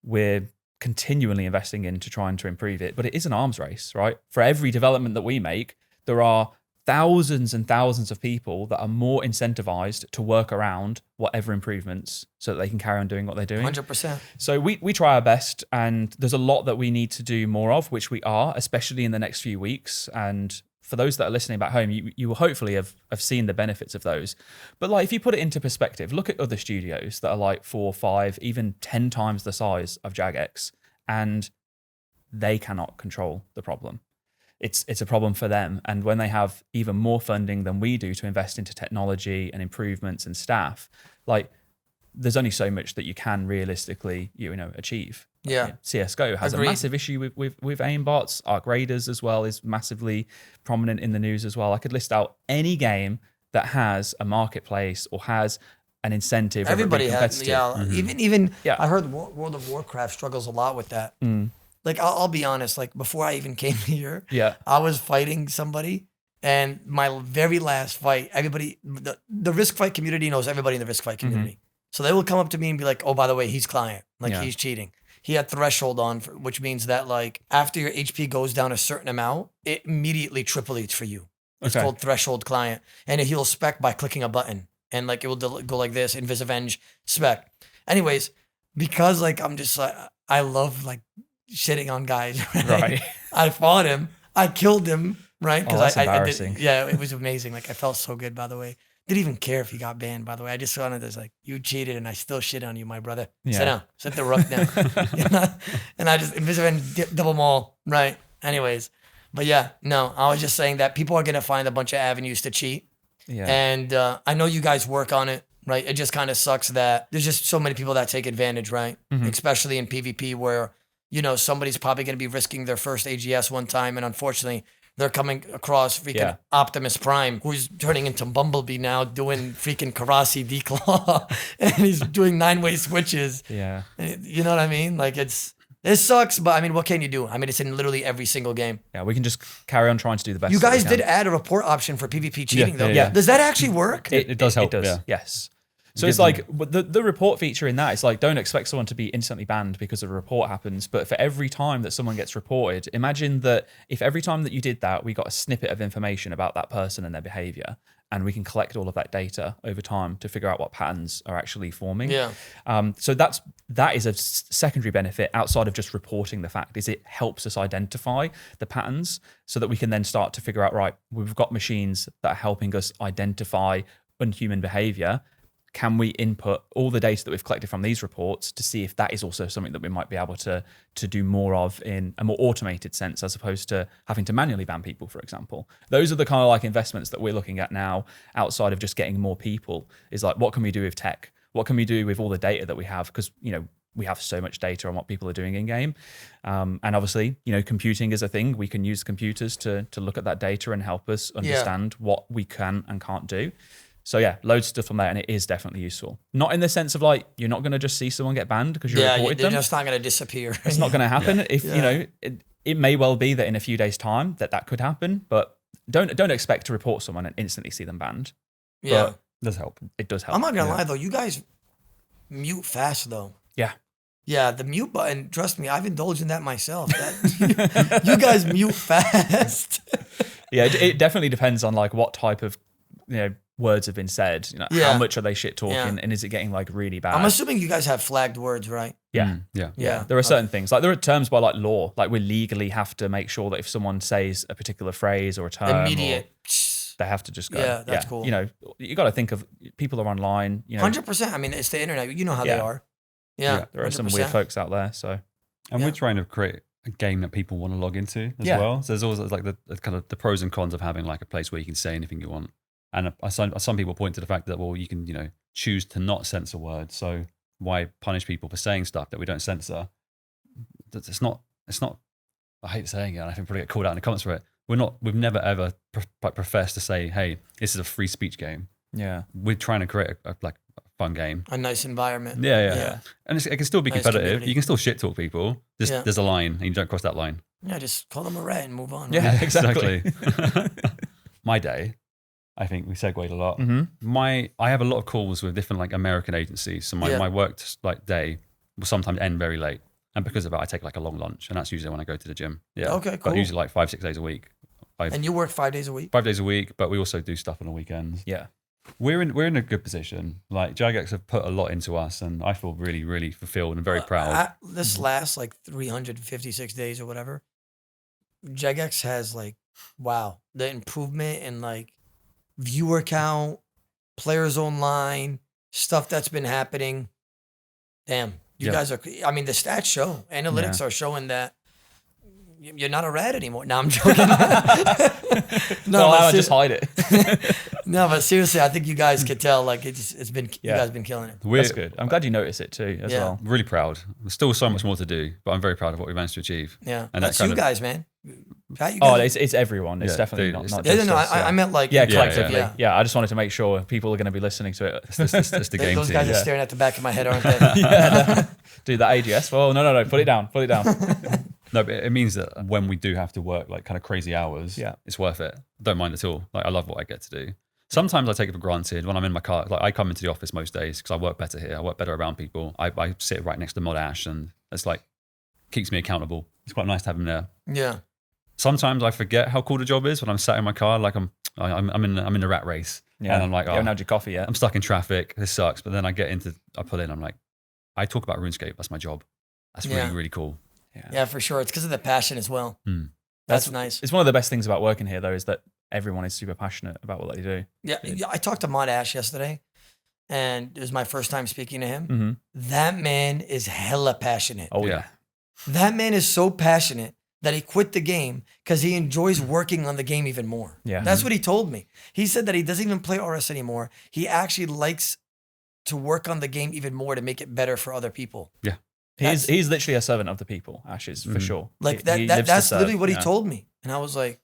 We're continually investing in to trying to improve it, but it is an arms race, right? For every development that we make, there are thousands and thousands of people that are more incentivized to work around whatever improvements so that they can carry on doing what they're doing. 100%. So we try our best, and there's a lot that we need to do more of, which we are, especially in the next few weeks. And for those that are listening back home, you will hopefully have seen the benefits of those. But like, if you put it into perspective, look at other studios that are like 4, 5, even 10 times the size of Jagex, and they cannot control the problem. It's a problem for them. And when they have even more funding than we do to invest into technology and improvements and staff, like there's only so much that you can realistically, achieve. Yeah. CSGO has Agreed. a massive issue with aimbots. Arc Raiders as well is massively prominent in the news as well. I could list out any game that has a marketplace or has an incentive. Everybody has, even Yeah. I heard World of Warcraft struggles a lot with that. Like I'll be honest, like before I even came here, I was fighting somebody, and my very last fight, everybody, the Risk Fight community knows everybody in the Risk Fight community. So they will come up to me and be like, "Oh, by the way, he's client, like he's cheating. He had threshold on, which means that like after your HP goes down a certain amount, it immediately triple eats for you. It's called threshold client, and he'll spec by clicking a button, and like it will go like this: Invisivenge spec. Anyways, because like I'm just like I love like shitting on guys. Right? I fought him. I killed him. Right? Because I did. Yeah, it was amazing. Like I felt so good. By the way, didn't even care if he got banned. By the way, I just wanted to like you cheated, and I still shit on you, my brother. Sit down. Sit the rook down. And I just Invisivenge double maul. Right? Anyways. But yeah, no, I was just saying that people are going to find a bunch of avenues to cheat. Yeah. And I know you guys work on it, right? It just kind of sucks that there's just so many people that take advantage, right? Especially in PvP where, somebody's probably going to be risking their first AGS one time. And unfortunately, they're coming across freaking Optimus Prime, who's turning into Bumblebee now, doing freaking Karasi Declaw. And he's doing 9-way switches. Yeah. You know what I mean? Like it sucks, but I mean, what can you do? I mean, it's in literally every single game. Yeah, we can just carry on trying to do the best. You guys did add a report option for PvP cheating, though. Yeah. Does that actually work? It does help. It does. Yeah. Yes. So it's like the report feature in that is like, don't expect someone to be instantly banned because a report happens. But for every time that someone gets reported, imagine that if every time that you did that, we got a snippet of information about that person and their behavior, and we can collect all of that data over time to figure out what patterns are actually forming. Yeah. So that is a secondary benefit outside of just reporting the fact, is it helps us identify the patterns so that we can then start to figure out, right, we've got machines that are helping us identify unhuman behavior. Can we input all the data that we've collected from these reports to see if that is also something that we might be able to do more of in a more automated sense, as opposed to having to manually ban people, for example. Those are the kind of like investments that we're looking at now, outside of just getting more people, is like, what can we do with tech? What can we do with all the data that we have? Because, we have so much data on what people are doing in game. And obviously, computing is a thing. We can use computers to look at that data and help us understand what we can and can't do. So yeah, loads of stuff from there, and it is definitely useful. Not in the sense of like, you're not going to just see someone get banned because you reported them. They're just not going to disappear. It's not going to happen. If it may well be that in a few days' time that could happen, but don't expect to report someone and instantly see them banned. Yeah, but it does help. It does help. I'm not going to lie though, you guys mute fast though. Yeah. Yeah, the mute button, trust me, I've indulged in that myself. You guys mute fast. Yeah, it definitely depends on like what type of words have been said. How much are they shit talking, and is it getting like really bad? I'm assuming you guys have flagged words, right? Yeah. Yeah. There are certain things, like there are terms by like law, like we legally have to make sure that if someone says a particular phrase or a term, immediate. They have to just go. Yeah, that's cool. You got to think of people are online. 100%. I mean, it's the internet. You know how they are. Yeah, there are some weird folks out there. So, and we're trying to create a game that people want to log into as well. So there's always like the kind of the pros and cons of having like a place where you can say anything you want. And some people point to the fact that, well, you can choose to not censor words. So why punish people for saying stuff that we don't censor? It's not. I hate saying it, and I think probably get called out in the comments for it. We've never ever professed to say, hey, this is a free speech game. Yeah, we're trying to create a fun game, a nice environment. Yeah. And it can still be nice competitive. Community. You can still shit talk people. There's a line, and you don't cross that line. Yeah, just call them a rat and move on. Right? Yeah, exactly. My day, I think we segued a lot. Mm-hmm. I have a lot of calls with different like American agencies. So my work day will sometimes end very late, and because of that, I take like a long lunch, and that's usually when I go to the gym. Yeah. Okay. Cool. But usually like 5-6 days a week. And you work 5 days a week? 5 days a week, but we also do stuff on the weekends. Yeah. We're in a good position. Like Jagex have put a lot into us, and I feel really, really fulfilled and very proud. This last like 356 days or whatever, Jagex has like, wow, the improvement in like viewer count, players online, stuff that's been happening. Damn, you guys are. I mean, the stats show, analytics are showing that you're not a rat anymore. No, I'm joking. I just hide it. No, but seriously, I think you guys could tell. Like it's been, you guys been killing it. That's good. I'm glad you notice it too, as well. Really proud. There's still so much more to do, but I'm very proud of what we managed to achieve. Yeah, and that's you guys, man. It's everyone. It's definitely not just us. I meant like collectively. Yeah, I just wanted to make sure people are going to be listening to it. It's the game Those team. guys are staring at the back of my head, aren't they? Dude, that AGS. Well, no, put it down. No, but it means that when we do have to work like kind of crazy hours, it's worth it. Don't mind at all. Like I love what I get to do. Sometimes I take it for granted when I'm in my car. Like I come into the office most days because I work better here. I work better around people. I sit right next to Mod Ash, and it's like keeps me accountable. It's quite nice to have him there. Yeah. Sometimes I forget how cool the job is when I'm sat in my car. Like I'm in the rat race, and I'm like, you haven't had your coffee yet. I'm stuck in traffic. This sucks. But then I pull in. I'm like, I talk about RuneScape. That's my job. That's really, really cool. Yeah, for sure. It's because of the passion as well. That's nice. It's one of the best things about working here, though, is that everyone is super passionate about what they do. Yeah, I talked to Mod Ash yesterday, and it was my first time speaking to him. Mm-hmm. That man is hella passionate. Oh, yeah. That man is so passionate that he quit the game because he enjoys working on the game even more. Yeah. That's what he told me. He said that he doesn't even play RS anymore. He actually likes to work on the game even more to make it better for other people. Yeah. He's literally a servant of the people, Ashes, for sure. Like that's literally what he told me. And I was like,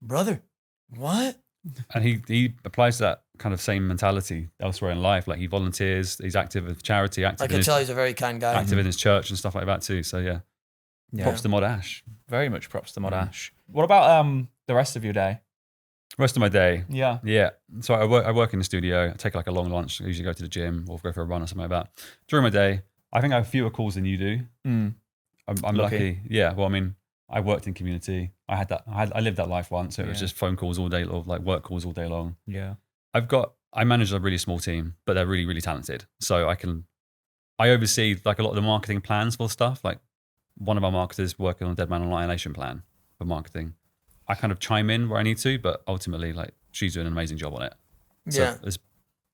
brother, what? And he applies that kind of same mentality elsewhere in life. Like he volunteers, he's active with charity, I can tell he's a very kind guy. Active in his church and stuff like that too. So yeah. Props to Mod Ash. Very much props to Mod Ash. What about the rest of your day? Rest of my day. Yeah. Yeah. So I work in the studio. I take like a long lunch. I usually go to the gym or go for a run or something like that. During my day, I think I have fewer calls than you do. Mm. I'm lucky. Yeah. Well, I mean, I worked in community. I lived that life once. So it was Yeah. just phone calls all day, or like work calls all day long. Yeah. I manage a really small team, but they're really, really talented. So I oversee like a lot of the marketing plans for stuff. Like one of our marketers working on Dead Man Annihilation plan for marketing. I kind of chime in where I need to, but ultimately, like, she's doing an amazing job on it. So Yeah. there's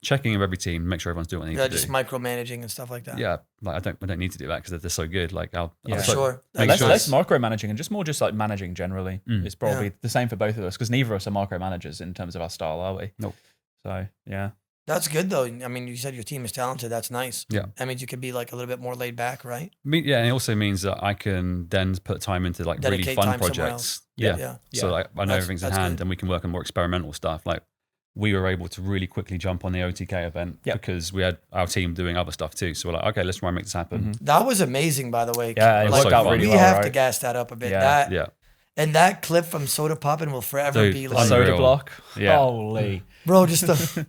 checking of every team, make sure everyone's doing what they need to Just do. micromanaging and stuff like that. Yeah, like I don't need to do that because they're so good. Like I'll Yeah. Sure. make Less, sure less micromanaging and just like managing generally is probably Yeah. the same for both of us because neither of us are micromanagers in terms of our style, are we? Nope. So, yeah. That's good though. I mean, you said your team is talented. That's nice. Yeah. That means you could be like a little bit more laid back, right? Yeah, and it also means that I can then put time into like really Dedicate fun time somewhere projects. else. Yeah. Yeah. So like I know That's- everything's in that's hand good. and we can work on more experimental stuff. Like we were able to really quickly jump on the OTK event Yep. because we had our team doing other stuff too. So we're like, okay, let's try and make this happen. That was amazing, by the way. Yeah, it worked like, out really we well, have to right? gas that up a bit. Yeah. That Yeah. and that clip from Soda Poppin' will forever Dude, be the like, Unreal. Soda block. Yeah. Holy. bro, just the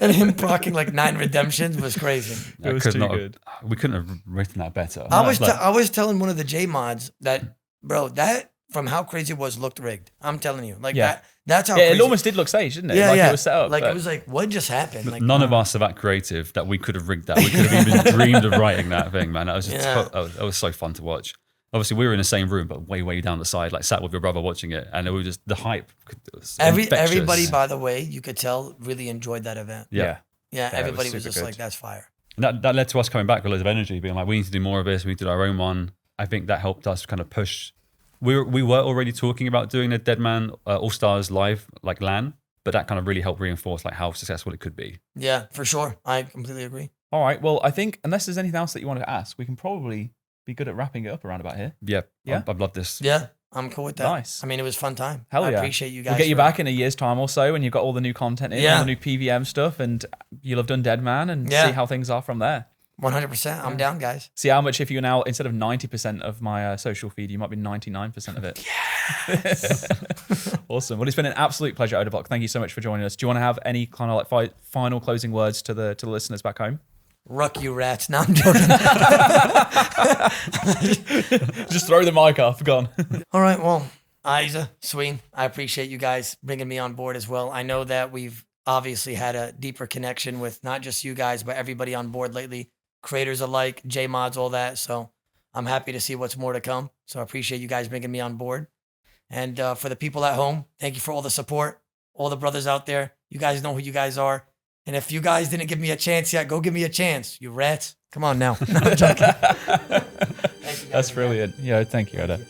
and him procking like 9 redemptions was crazy. It was could too not have- good. we couldn't have written that better. I was Like, I was telling one of the J mods that, bro, that from how crazy it was looked rigged. I'm telling you, like Yeah. that's how. Yeah, crazy. it almost did look staged, didn't it? Yeah, like yeah. it was set up. Like but- it was like, what just happened? Like none of us are that creative that we could have rigged that. We could have even dreamed of writing that thing, man. That was just Yeah. that was so fun to watch. Obviously, we were in the same room, but way down the side, like sat with your brother watching it, and it was just the hype. Was infectious. Everybody, by the way, you could tell really enjoyed that event. Yeah. Yeah, it was everybody was super just good. like, that's fire. And that led to us coming back with loads of energy, being like, we need to do more of this. We need to do our own one. I think that helped us kind of push. We were already talking about doing a Dead Man All Stars live like LAN, but that kind of really helped reinforce like how successful it could be. Yeah, for sure. I completely agree. All right. Well, I think unless there's anything else that you wanted to ask, we can probably be good at wrapping it up around about here. Yeah, Yeah? I've loved this. Yeah, I'm cool with that. Nice. I mean, it was a fun time. Hell I yeah. appreciate you guys. We'll get you for- back in a year's time or so when you've got all the new content in, Yeah. all the new PVM stuff, and you'll have done Dead Man and Yeah. see how things are from there. 100%. I'm down, guys. See how much, if you're now, instead of 90% of my social feed, you might be 99% of it. Awesome. Well, it's been an absolute pleasure, Odablock. Thank you so much for joining us. Do you want to have any kind of like final closing words to the listeners back home? Ruck you rats. No, I'm joking. Just throw the mic off. Gone. All right. Well, Isa, Sween, I appreciate you guys bringing me on board as well. I know that we've obviously had a deeper connection with not just you guys, but everybody on board lately, creators alike, J mods, all that. So I'm happy to see what's more to come. So I appreciate you guys bringing me on board. And for the people at home, thank you for all the support. All the brothers out there, you guys know who you guys are. And if you guys didn't give me a chance yet, go give me a chance, you rats. Come on now. No, I'm joking. Thank you guys That's again. brilliant. Yeah, thank you, Oda.